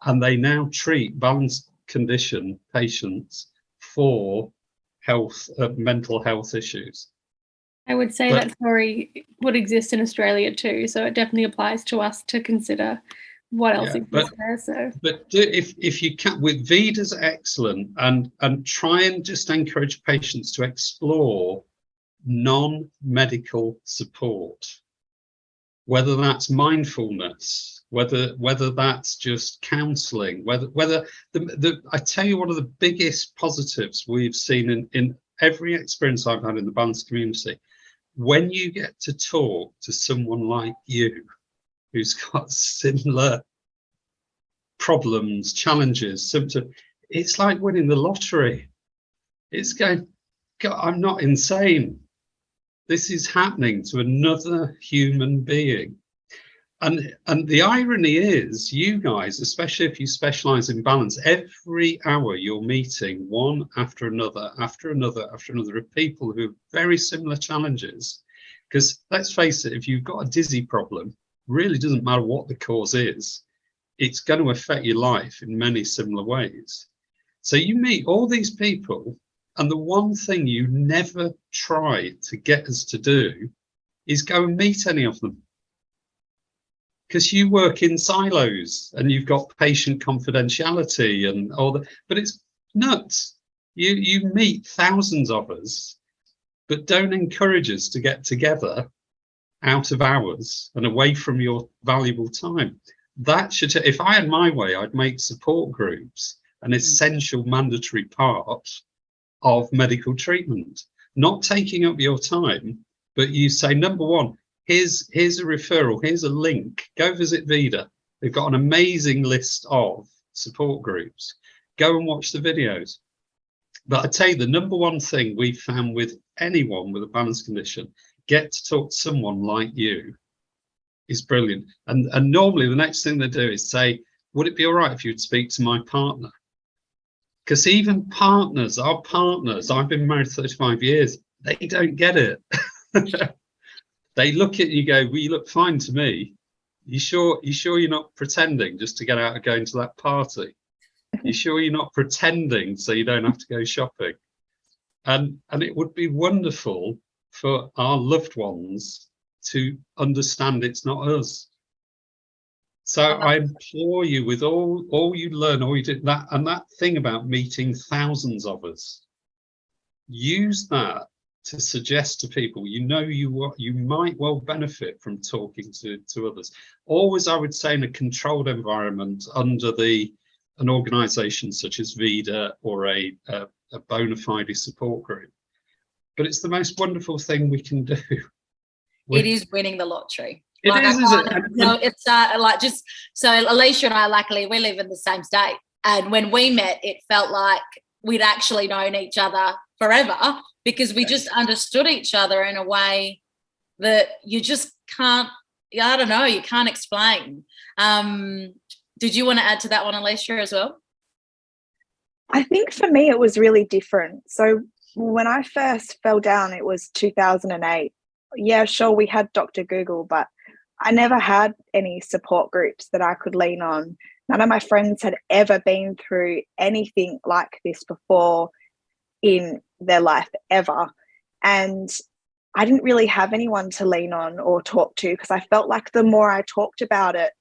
and they now treat balance condition patients for health, mental health issues. I would say that story would exist in Australia too, so it definitely applies to us to consider what else exists there. So, but if you can, with Vida's excellent, and try and just encourage patients to explore non-medical support, whether that's mindfulness, whether that's just counselling, whether I tell you, one of the biggest positives we've seen in every experience I've had in the balance community, when you get to talk to someone like you who's got similar problems, challenges, symptoms, it's like winning the lottery. It's going, God, I'm not insane. This is happening to another human being. And the irony is, you guys, especially if you specialize in balance, every hour you're meeting one after another of people who have very similar challenges. Because let's face it, if you've got a dizzy problem, really doesn't matter what the cause is, it's going to affect your life in many similar ways. So you meet all these people, and the one thing you never try to get us to do is go and meet any of them. Because you work in silos and you've got patient confidentiality and all that, but it's nuts. You meet thousands of us, but don't encourage us to get together out of hours and away from your valuable time. That should, if I had my way, I'd make support groups an essential mandatory part of medical treatment. Not taking up your time, but you say, number one, here's a referral, here's a link, go visit Vida. They've got an amazing list of support groups. go and watch the videos. But I tell you, the number one thing we found with anyone with a balance condition, get to talk to someone like you is brilliant. And normally the next thing they do is say, would it be all right if you'd speak to my partner? Because even partners, our partners, I've been married 35 years, they don't get it. They look at you, go, well, you look fine to me. You sure you're not pretending just to get out and going to that party? You sure you're not pretending so you don't have to go shopping? And it would be wonderful for our loved ones to understand it's not us. So I implore you, with all you learn, all you do, that thing about meeting thousands of us, use that to suggest to people, you might well benefit from talking to others. Always, I would say, in a controlled environment under an organisation such as VIDA or a bona fide support group. But it's the most wonderful thing we can do. It is winning the lottery. It like, is, isn't it? It's like, just so Alicia and I, luckily, we live in the same state, and when we met, it felt like we'd actually known each other forever, because we just understood each other in a way that you just can't, I don't know, you can't explain. Did you want to add to that one, Alicia, as well? I think for me, it was really different. So when I first fell down, it was 2008. Yeah, sure, we had Dr. Google, but I never had any support groups that I could lean on. None of my friends had ever been through anything like this before in their life ever. And I didn't really have anyone to lean on or talk to, because I felt like the more I talked about it,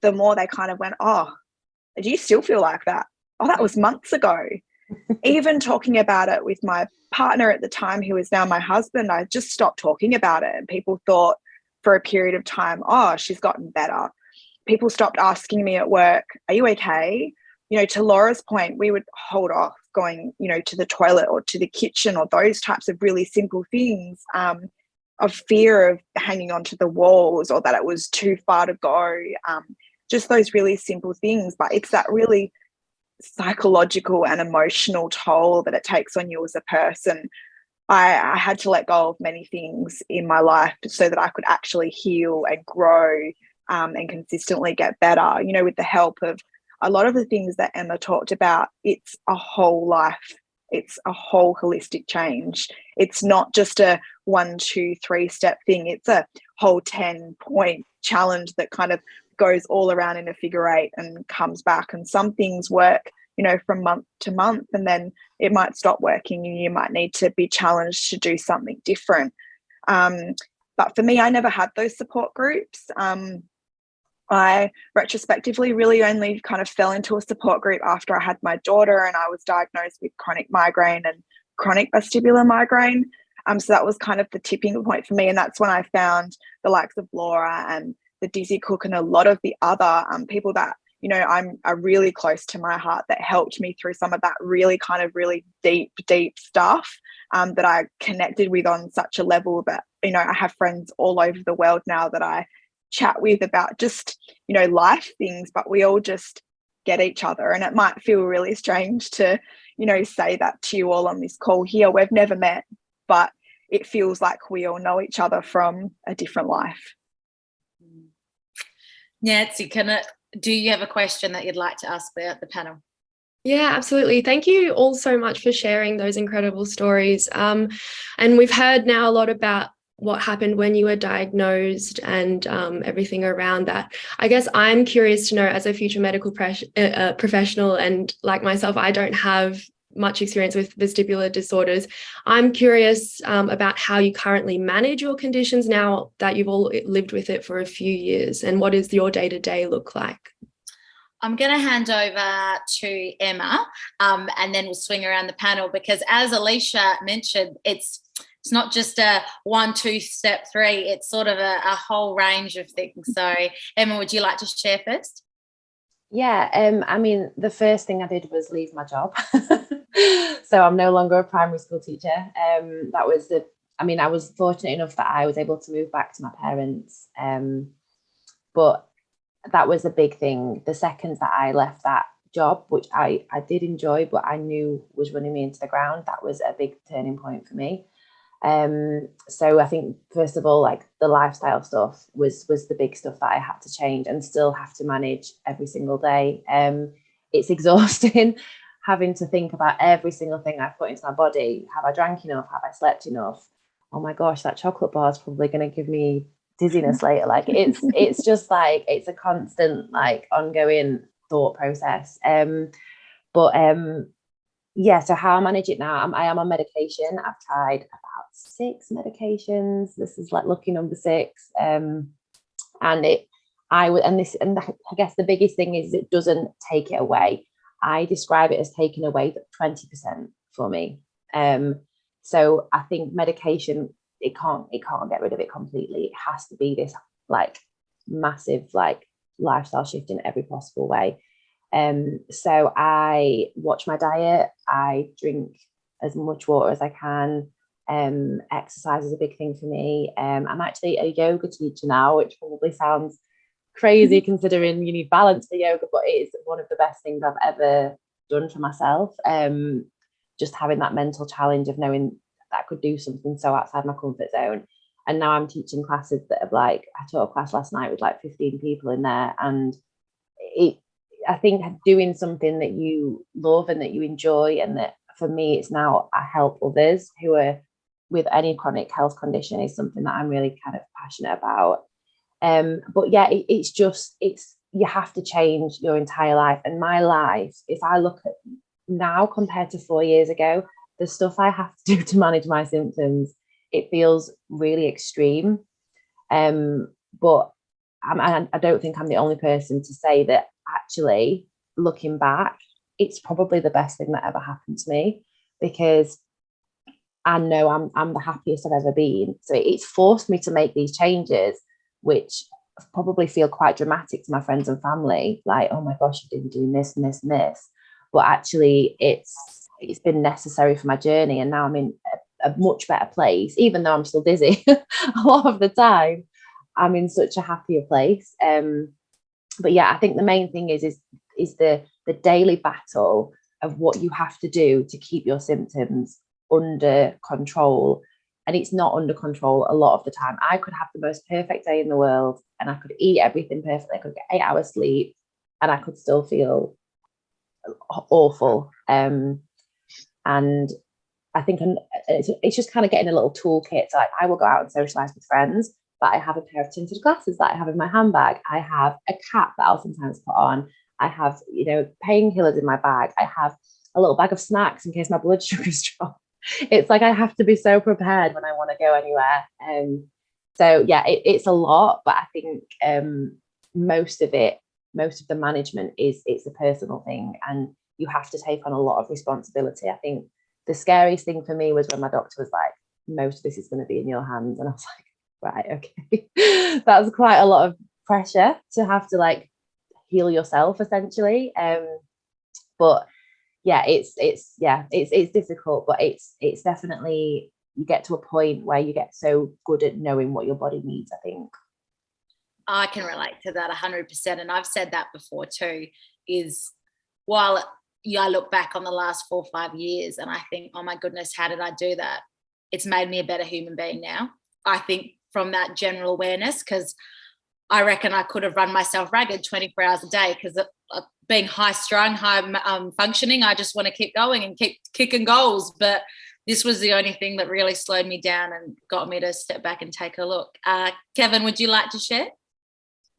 the more they kind of went, oh, do you still feel like that? Oh, that was months ago. Even talking about it with my partner at the time, who is now my husband, I just stopped talking about it. And people thought for a period of time, oh, she's gotten better. People stopped asking me at work, are you okay? You know, to Laura's point, we would hold off going, you know, to the toilet or to the kitchen, or those types of really simple things, of fear of hanging onto the walls, or that it was too far to go. Just those really simple things. But it's that really psychological and emotional toll that it takes on you as a person. I had to let go of many things in my life so that I could actually heal and grow, and consistently get better, you know, with the help of a lot of the things that Emma talked about. It's a whole life. It's a whole holistic change. It's not just a 1, 2, 3 step thing. It's a whole 10-point challenge that kind of goes all around in a figure 8 and comes back. And some things work, you know, from month to month, and then it might stop working and you might need to be challenged to do something different. But for me, I never had those support groups. I retrospectively really only kind of fell into a support group after I had my daughter and I was diagnosed with chronic migraine and chronic vestibular migraine. So that was kind of the tipping point for me. And that's when I found the likes of Laura and the Dizzy Cook and a lot of the other people that, you know, are really close to my heart, that helped me through some of that really kind of really deep stuff, that I connected with on such a level that, you know, I have friends all over the world now that I chat with about just, you know, life things, but we all just get each other. And it might feel really strange to, you know, say that to you all on this call here. We've never met, but it feels like we all know each other from a different life. Nancy, do you have a question that you'd like to ask the panel? Yeah, absolutely. Thank you all so much for sharing those incredible stories. And we've heard now a lot about what happened when you were diagnosed and everything around that. I guess I'm curious to know, as a future medical professional, and like myself, I don't have much experience with vestibular disorders. I'm curious about how you currently manage your conditions now that you've all lived with it for a few years, and what does your day-to-day look like? I'm going to hand over to Emma, and then we'll swing around the panel, because as Alicia mentioned, it's not just a 1, 2, step 3. It's sort of a whole range of things. So Emma, would you like to share first? Yeah, I mean, the first thing I did was leave my job. So I'm no longer a primary school teacher. I was fortunate enough that I was able to move back to my parents. But that was a big thing. The second that I left that job, which I did enjoy, but I knew was running me into the ground. That was a big turning point for me. So I think, first of all, like the lifestyle stuff was the big stuff that I had to change and still have to manage every single day. It's exhausting having to think about every single thing I put into my body. Have I drank enough? Have I slept enough? Oh my gosh, that chocolate bar is probably going to give me dizziness later. Like it's just like, it's a constant, like, ongoing thought process. Yeah, so how I manage it now, I am on medication. I've tried about 6 medications. This is like lucky number 6. And I guess the biggest thing is it doesn't take it away. I describe it as taking away 20% for me. So I think medication, it can't get rid of it completely. It has to be this like massive like lifestyle shift in every possible way. So I watch my diet. I drink as much water as I can. Exercise is a big thing for me. I'm actually a yoga teacher now, which probably sounds crazy considering you need balance for yoga, but it is one of the best things I've ever done for myself. Just having that mental challenge of knowing that I could do something so outside my comfort zone. And now I'm teaching classes that have like, I taught a class last night with like 15 people in there, and I think doing something that you love and that you enjoy, and that for me it's now I help others who are with any chronic health condition, is something that I'm really kind of passionate about. But yeah, it's you have to change your entire life. And my life, if I look at now compared to 4 years ago, the stuff I have to do to manage my symptoms, it feels really extreme. But I don't think I'm the only person to say that. Actually, looking back, it's probably the best thing that ever happened to me, because I know I'm the happiest I've ever been. So it's forced me to make these changes, which probably feel quite dramatic to my friends and family, like, oh my gosh, you've been doing this and this and this. But actually it's been necessary for my journey, and now I'm in a much better place. Even though I'm still dizzy a lot of the time, I'm in such a happier place. But yeah, I think the main thing is the daily battle of what you have to do to keep your symptoms under control. And it's not under control a lot of the time. I could have the most perfect day in the world, and I could eat everything perfectly. I could get 8 hours sleep, and I could still feel awful. And I think it's just kind of getting a little toolkit. So like, I will go out and socialize with friends, but I have a pair of tinted glasses that I have in my handbag. I have a cap that I'll sometimes put on. I have, painkillers in my bag. I have a little bag of snacks in case my blood sugars drop. It's like I have to be so prepared when I want to go anywhere. So yeah, it's a lot, but I think most of the management it's a personal thing, and you have to take on a lot of responsibility. I think the scariest thing for me was when my doctor was like, most of this is going to be in your hands. And I was like, right, okay. That's quite a lot of pressure to have to like heal yourself essentially. But yeah, it's difficult, but it's definitely, you get to a point where you get so good at knowing what your body needs, I think. I can relate to that 100%. And I've said that before too, is while I look back on the last 4 or 5 years and I think, oh my goodness, how did I do that? It's made me a better human being now. I think from that general awareness, because I reckon I could have run myself ragged 24 hours a day, because being high strung, high functioning, I just want to keep going and keep kicking goals. But this was the only thing that really slowed me down and got me to step back and take a look. Kevin, would you like to share?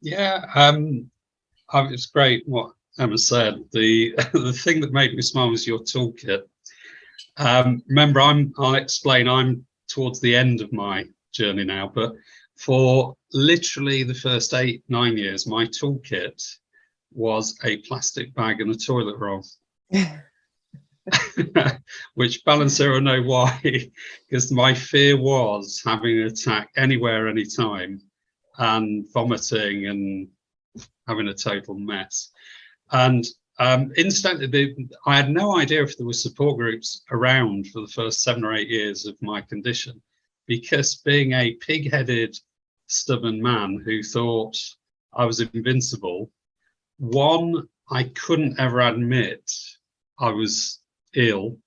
Yeah, it's great what Emma said. The thing that made me smile was your toolkit. Remember, I'll explain, I'm towards the end of my journey now, but for literally the first 8-9 years, my toolkit was a plastic bag and a toilet roll. Which Balancer will know why, because my fear was having an attack anywhere, anytime, and vomiting and having a total mess. And instantly, I had no idea if there were support groups around for the first 7 or 8 years of my condition, because being a pig-headed, stubborn man who thought I was invincible, one, I couldn't ever admit I was ill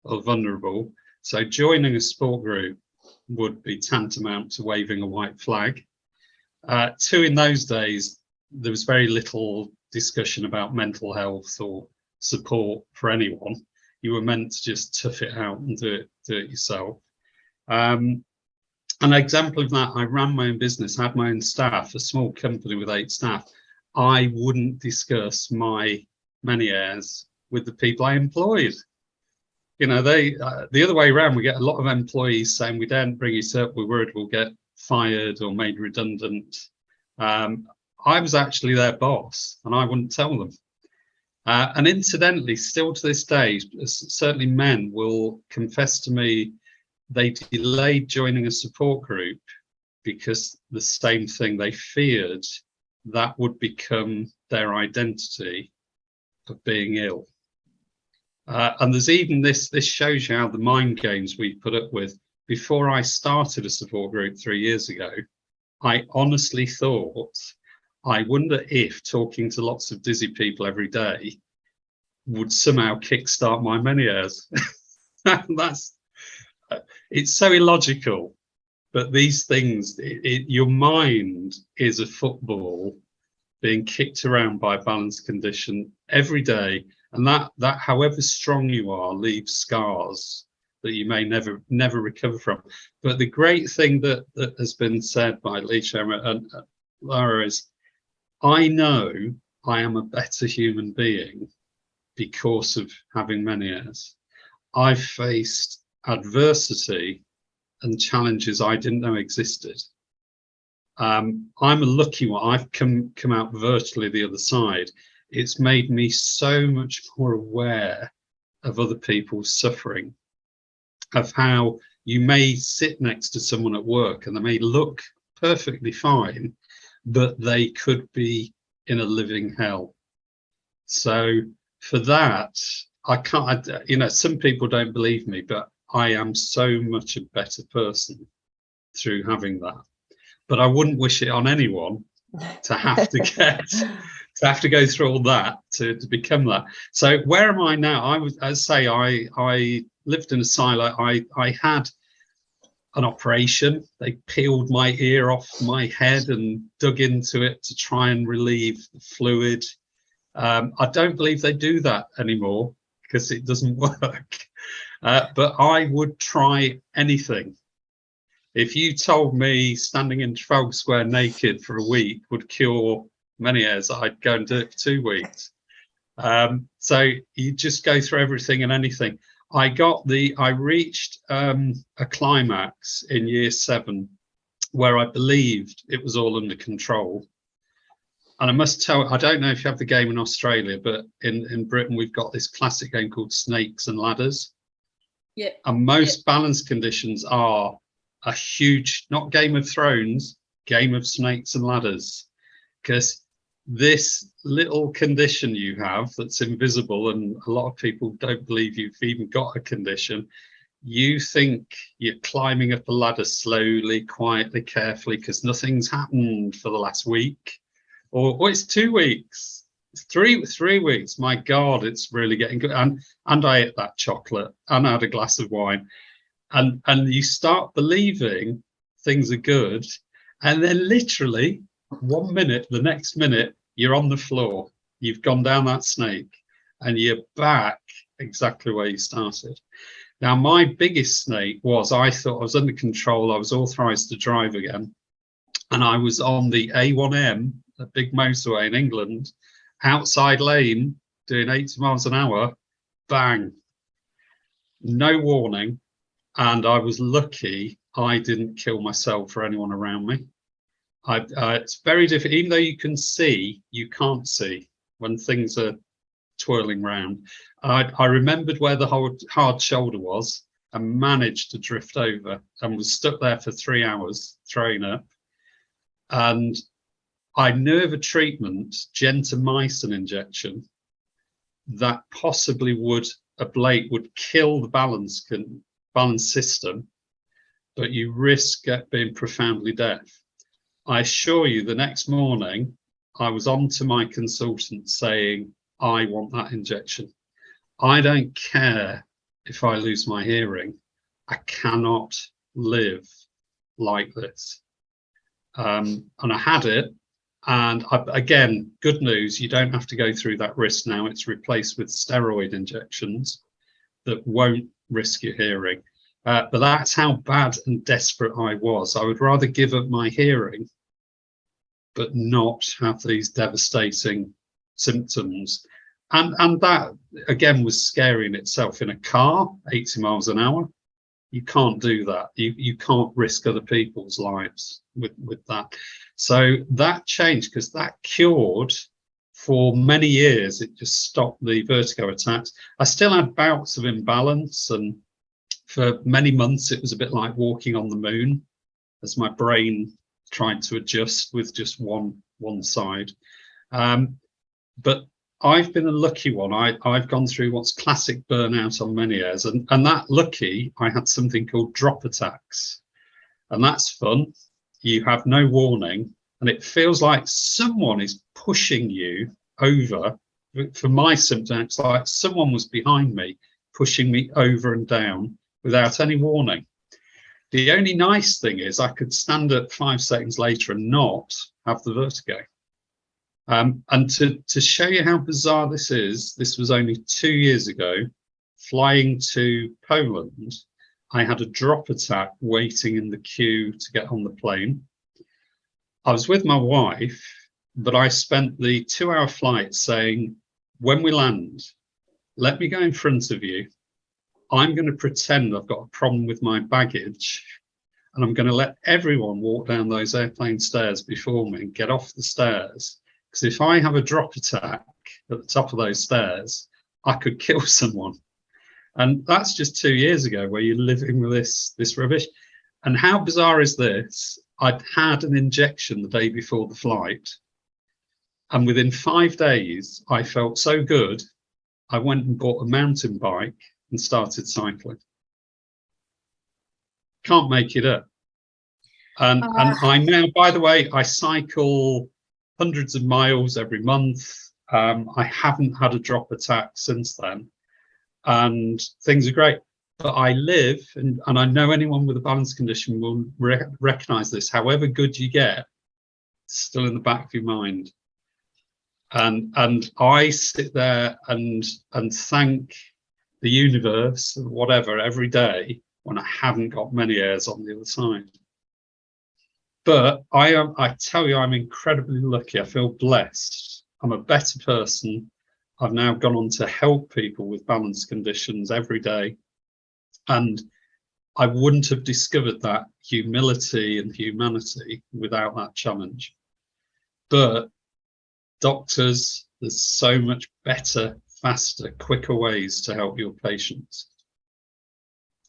or vulnerable. So joining a support group would be tantamount to waving a white flag. Two, in those days, there was very little discussion about mental health or support for anyone. You were meant to just tough it out and do it yourself. An example of that, I ran my own business, had my own staff, a small company with 8 staff. I wouldn't discuss my Meniere's with the people I employed. You know, the other way around, we get a lot of employees saying we don't bring it up, we're worried we'll get fired or made redundant. I was actually their boss and I wouldn't tell them. And incidentally, still to this day, certainly men will confess to me they delayed joining a support group because the same thing, they feared that would become their identity of being ill. And there's even this shows you how the mind games we put up with. Before I started a support group 3 years ago, I honestly thought, I wonder if talking to lots of dizzy people every day would somehow kickstart my Meniere's. It's so illogical, but these things, your mind is a football being kicked around by a balance condition every day, and that however strong you are leaves scars that you may never recover from. But the great thing that has been said by Alicia and Lara is, I know I am a better human being because of having Meniere's. I've faced adversity and challenges I didn't know existed. I'm a lucky one. I've come out virtually the other side. It's made me so much more aware of other people's suffering, of how you may sit next to someone at work and they may look perfectly fine, but they could be in a living hell. So for that, I can't, you know, some people don't believe me, but I am so much a better person through having that. But I wouldn't wish it on anyone to have to go through all that to become that. So where am I now? I lived in a silo. I had an operation. They peeled my ear off my head and dug into it to try and relieve the fluid. I don't believe they do that anymore because it doesn't work. But I would try anything. If you told me standing in Trafalgar Square naked for a week would cure Meniere's, I'd go and do it for 2 weeks. So you just go through everything and anything. I reached a climax in year 7 where I believed it was all under control. And I must tell, I don't know if you have the game in Australia, but in Britain, we've got this classic game called Snakes and Ladders. Yeah. And most balance conditions are a huge, not Game of Thrones, game of Snakes and Ladders. Because this little condition you have that's invisible, and a lot of people don't believe you've even got a condition, you think you're climbing up a ladder slowly, quietly, carefully, because nothing's happened for the last week. Or it's 2 weeks, it's three weeks. My God, it's really getting good. And I ate that chocolate and I had a glass of wine. And you start believing things are good. And then literally 1 minute, the next minute, you're on the floor. You've gone down that snake and you're back exactly where you started. Now, my biggest snake was, I thought I was under control. I was authorized to drive again. And I was on the A1M, a big motorway in England, outside lane, doing 80 miles an hour, bang, no warning. And I was lucky I didn't kill myself or anyone around me. It's very difficult, even though you can see, you can't see when things are twirling round. I remembered where the hard shoulder was and managed to drift over and was stuck there for 3 hours, throwing up. And I knew of a treatment, gentamicin injection, that possibly would kill the balance system, but you risk being profoundly deaf. I assure you, the next morning, I was on to my consultant saying, I want that injection. I don't care if I lose my hearing. I cannot live like this. And I had it. And again, good news, you don't have to go through that risk now. It's replaced with steroid injections that won't risk your hearing. But that's how bad and desperate I was. I would rather give up my hearing, but not have these devastating symptoms. And that, again, was scary in itself. In a car, 80 miles an hour, you can't do that. You can't risk other people's lives with that. So that changed, because that cured for many years. It just stopped the vertigo attacks. I still had bouts of imbalance, and for many months it was a bit like walking on the moon, as my brain tried to adjust with just one side. But I've been a lucky one. I've gone through what's classic burnout on many years, and that lucky, I had something called drop attacks, and that's fun. You have no warning, and it feels like someone is pushing you over. For my symptoms, it's like someone was behind me, pushing me over and down without any warning. The only nice thing is I could stand up 5 seconds later and not have the vertigo. And to show you how bizarre this is, this was only 2 years ago, flying to Poland. I had a drop attack waiting in the queue to get on the plane. I was with my wife, but I spent the 2-hour flight saying, when we land, let me go in front of you. I'm going to pretend I've got a problem with my baggage, and I'm going to let everyone walk down those airplane stairs before me and get off the stairs. Because if I have a drop attack at the top of those stairs, I could kill someone. And that's just 2 years ago, where you're living with this rubbish. And how bizarre is this? I'd had an injection the day before the flight, and within 5 days, I felt so good, I went and bought a mountain bike and started cycling. Can't make it up. And I now, by the way, I cycle hundreds of miles every month. I haven't had a drop attack since then, and things are great. But I live, and I know anyone with a balance condition will recognize this. However good you get, it's still in the back of your mind. And I sit there and thank the universe, whatever, every day when I haven't got many hairs on the other side. But I tell you, I'm incredibly lucky. I feel blessed. I'm a better person. I've now gone on to help people with balance conditions every day. And I wouldn't have discovered that humility and humanity without that challenge. But doctors, there's so much better, faster, quicker ways to help your patients.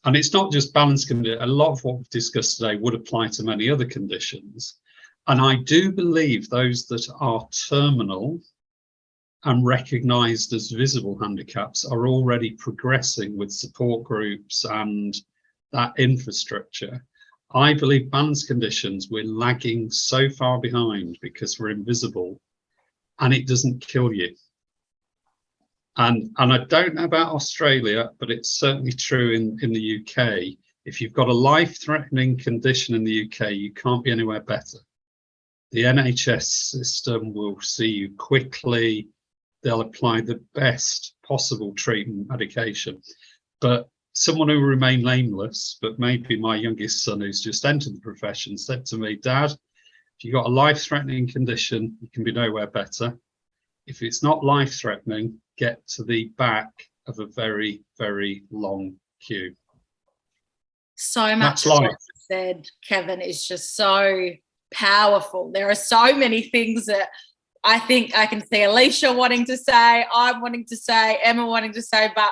And it's not just balance condition. A lot of what we've discussed today would apply to many other conditions. And I do believe those that are terminal and recognised as visible handicaps are already progressing with support groups and that infrastructure. I believe balance conditions, we're lagging so far behind because we're invisible, and it doesn't kill you. And I don't know about Australia, but it's certainly true in the UK. If you've got a life-threatening condition in the UK, you can't be anywhere better. The NHS system will see you quickly. They'll apply the best possible treatment medication. But someone who will remain nameless, but maybe my youngest son who's just entered the profession, said to me, Dad, if you've got a life-threatening condition, you can be nowhere better. If it's not life-threatening, get to the back of a very, very long queue. So much of what you said, Kevin, is just so powerful. There are so many things that I think I can see Alicia wanting to say, I'm wanting to say, Emma wanting to say, but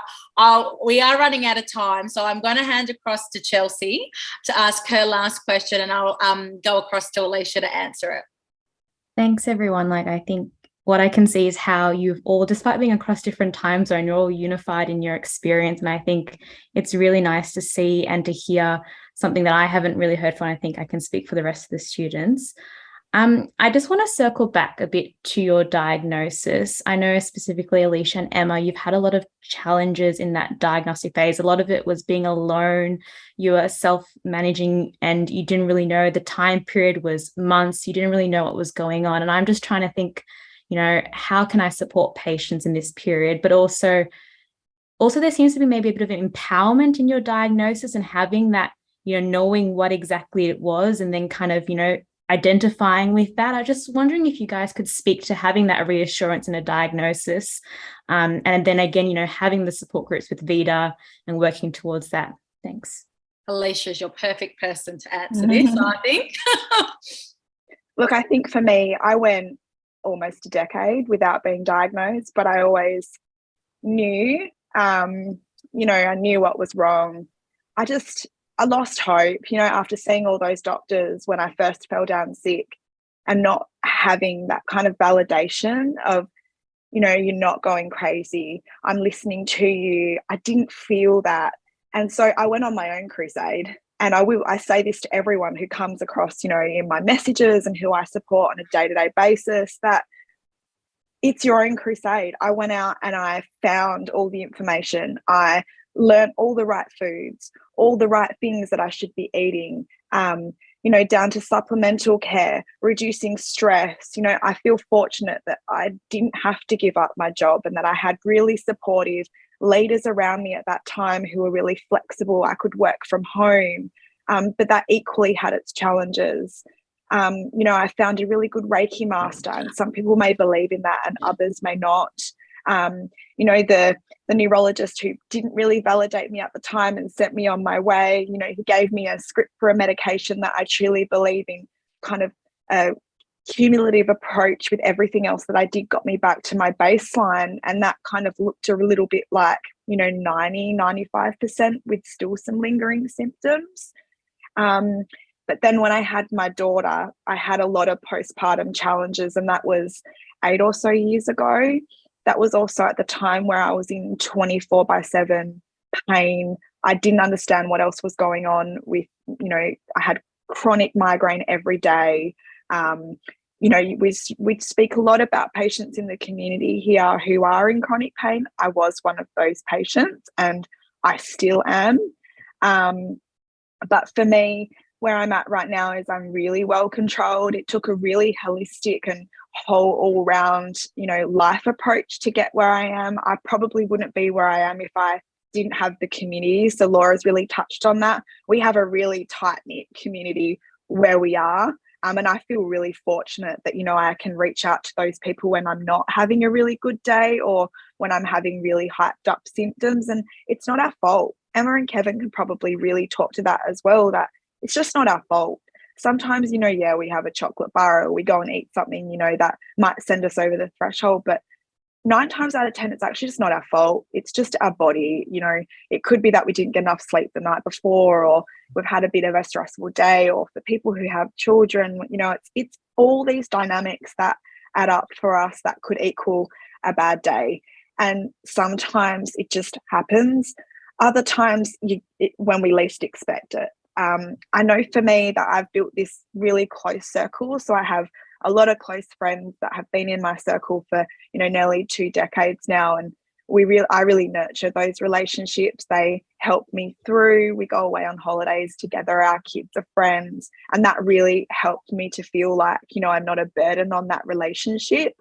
we are running out of time. So I'm going to hand across to Chelsea to ask her last question, and I'll go across to Alicia to answer it. Thanks, everyone. I think what I can see is how you've all, despite being across different time zones, you're all unified in your experience. And I think it's really nice to see and to hear something that I haven't really heard from. I think I can speak for the rest of the students. I just want to circle back a bit to your diagnosis. I know specifically Alicia and Emma, you've had a lot of challenges in that diagnostic phase. A lot of it was being alone. You were self-managing and you didn't really know. The time period was months. You didn't really know what was going on. And I'm just trying to think, how can I support patients in this period? But also there seems to be maybe a bit of an empowerment in your diagnosis and having that, knowing what exactly it was and then kind of, identifying with that. I'm just wondering if you guys could speak to having that reassurance in a diagnosis, and then again, having the support groups with VITA and working towards that. Thanks. Alicia's your perfect person to answer this, I think. Look, I think for me, I went almost a decade without being diagnosed, but I always knew, I knew what was wrong. I lost hope, after seeing all those doctors when I first fell down sick and not having that kind of validation of, you're not going crazy. I'm listening to you. I didn't feel that. And so I went on my own crusade. And I say this to everyone who comes across, in my messages and who I support on a day-to-day basis, that it's your own crusade. I went out and I found all the information. I learned all the right foods, all the right things that I should be eating, down to supplemental care, reducing stress. I feel fortunate that I didn't have to give up my job and that I had really supportive leaders around me at that time who were really flexible. I could work from home, but that equally had its challenges. I found a really good Reiki master, and some people may believe in that and others may not. The neurologist who didn't really validate me at the time and sent me on my way, he gave me a script for a medication that I truly believe in, kind of a cumulative approach with everything else that I did got me back to my baseline. And that kind of looked a little bit like, 95% with still some lingering symptoms. But then when I had my daughter, I had a lot of postpartum challenges, and that was 8 or so years ago. That was also at the time where I was in 24/7 pain. I didn't understand what else was going on with, I had chronic migraine every day. We speak a lot about patients in the community here who are in chronic pain. I was one of those patients and I still am. But for me, where I'm at right now is I'm really well controlled. It took a really holistic and whole all round, life approach to get where I am. I probably wouldn't be where I am if I didn't have the community. So Laura's really touched on that. We have a really tight-knit community where we are. And I feel really fortunate that, I can reach out to those people when I'm not having a really good day or when I'm having really hyped up symptoms. And it's not our fault. Emma and Kevin can probably really talk to that as well, that it's just not our fault. Sometimes, we have a chocolate bar or we go and eat something, that might send us over the threshold. But 9 times out of 10, it's actually just not our fault. It's just our body. It could be that we didn't get enough sleep the night before, or we've had a bit of a stressful day, or for people who have children, it's all these dynamics that add up for us that could equal a bad day. And sometimes it just happens. Other times when we least expect it. I know for me that I've built this really close circle. So I have a lot of close friends that have been in my circle for, nearly 2 decades now. And I really nurture those relationships. They help me through. We go away on holidays together. Our kids are friends. And that really helped me to feel like, I'm not a burden on that relationship.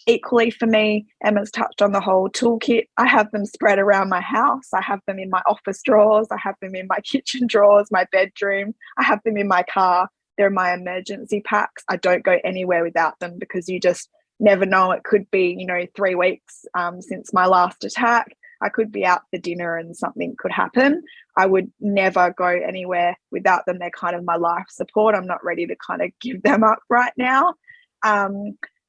Equally for me, Emma's touched on the whole toolkit. I have them spread around my house. I have them in my office drawers. I have them in my kitchen drawers, my bedroom. I have them in my car. They're my emergency packs. I don't go anywhere without them because you just never know. It could be, 3 weeks since my last attack. I could be out for dinner and something could happen. I would never go anywhere without them. They're kind of my life support. I'm not ready to kind of give them up right now.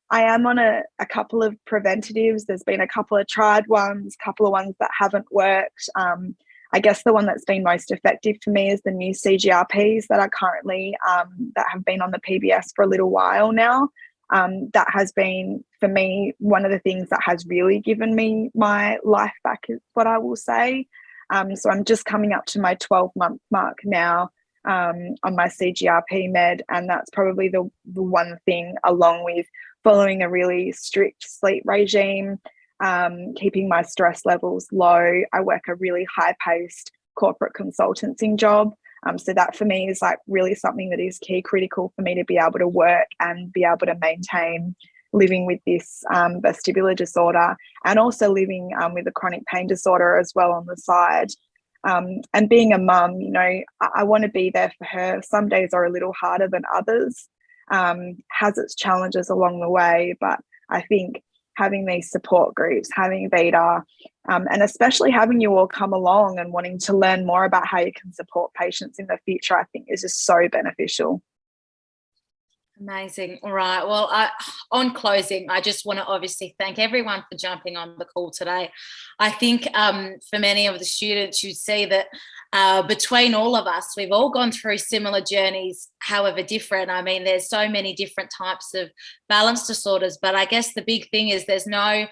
I am on a couple of preventatives. There's been a couple of tried ones, a couple of ones that haven't worked. I guess the one that's been most effective for me is the new CGRPs that are currently, that have been on the PBS for a little while now. That has been, for me, one of the things that has really given me my life back, is what I will say. So I'm just coming up to my 12-month mark now. on my CGRP med, and that's probably the one thing, along with following a really strict sleep regime, keeping my stress levels low. I work a really high-paced corporate consultancy job. So that for me is like really something that is key critical for me to be able to work and be able to maintain living with this vestibular disorder, and also living with a chronic pain disorder as well on the side. And being a mum, you know, I want to be there for her. Some days are a little harder than others, has its challenges along the way, but I think having these support groups, having Vita, and especially having you all come along and wanting to learn more about how you can support patients in the future, I think is just so beneficial. Amazing. All right. Well, on closing, I just want to obviously thank everyone for jumping on the call today. I think for many of the students, you see that between all of us, we've all gone through similar journeys, however different. I mean, there's so many different types of balance disorders, but I guess the big thing is there's no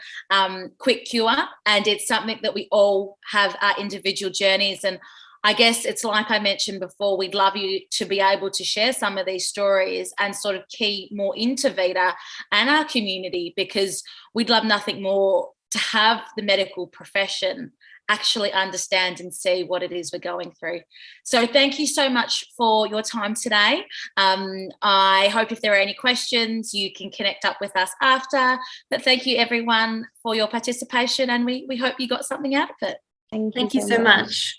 quick cure, and it's something that we all have our individual journeys. And I guess it's like I mentioned before, we'd love you to be able to share some of these stories and sort of key more into Vita and our community, because we'd love nothing more to have the medical profession actually understand and see what it is we're going through. So thank you so much for your time today. I hope if there are any questions, you can connect up with us after. But thank you everyone for your participation, and we hope you got something out of it. Thank you so much.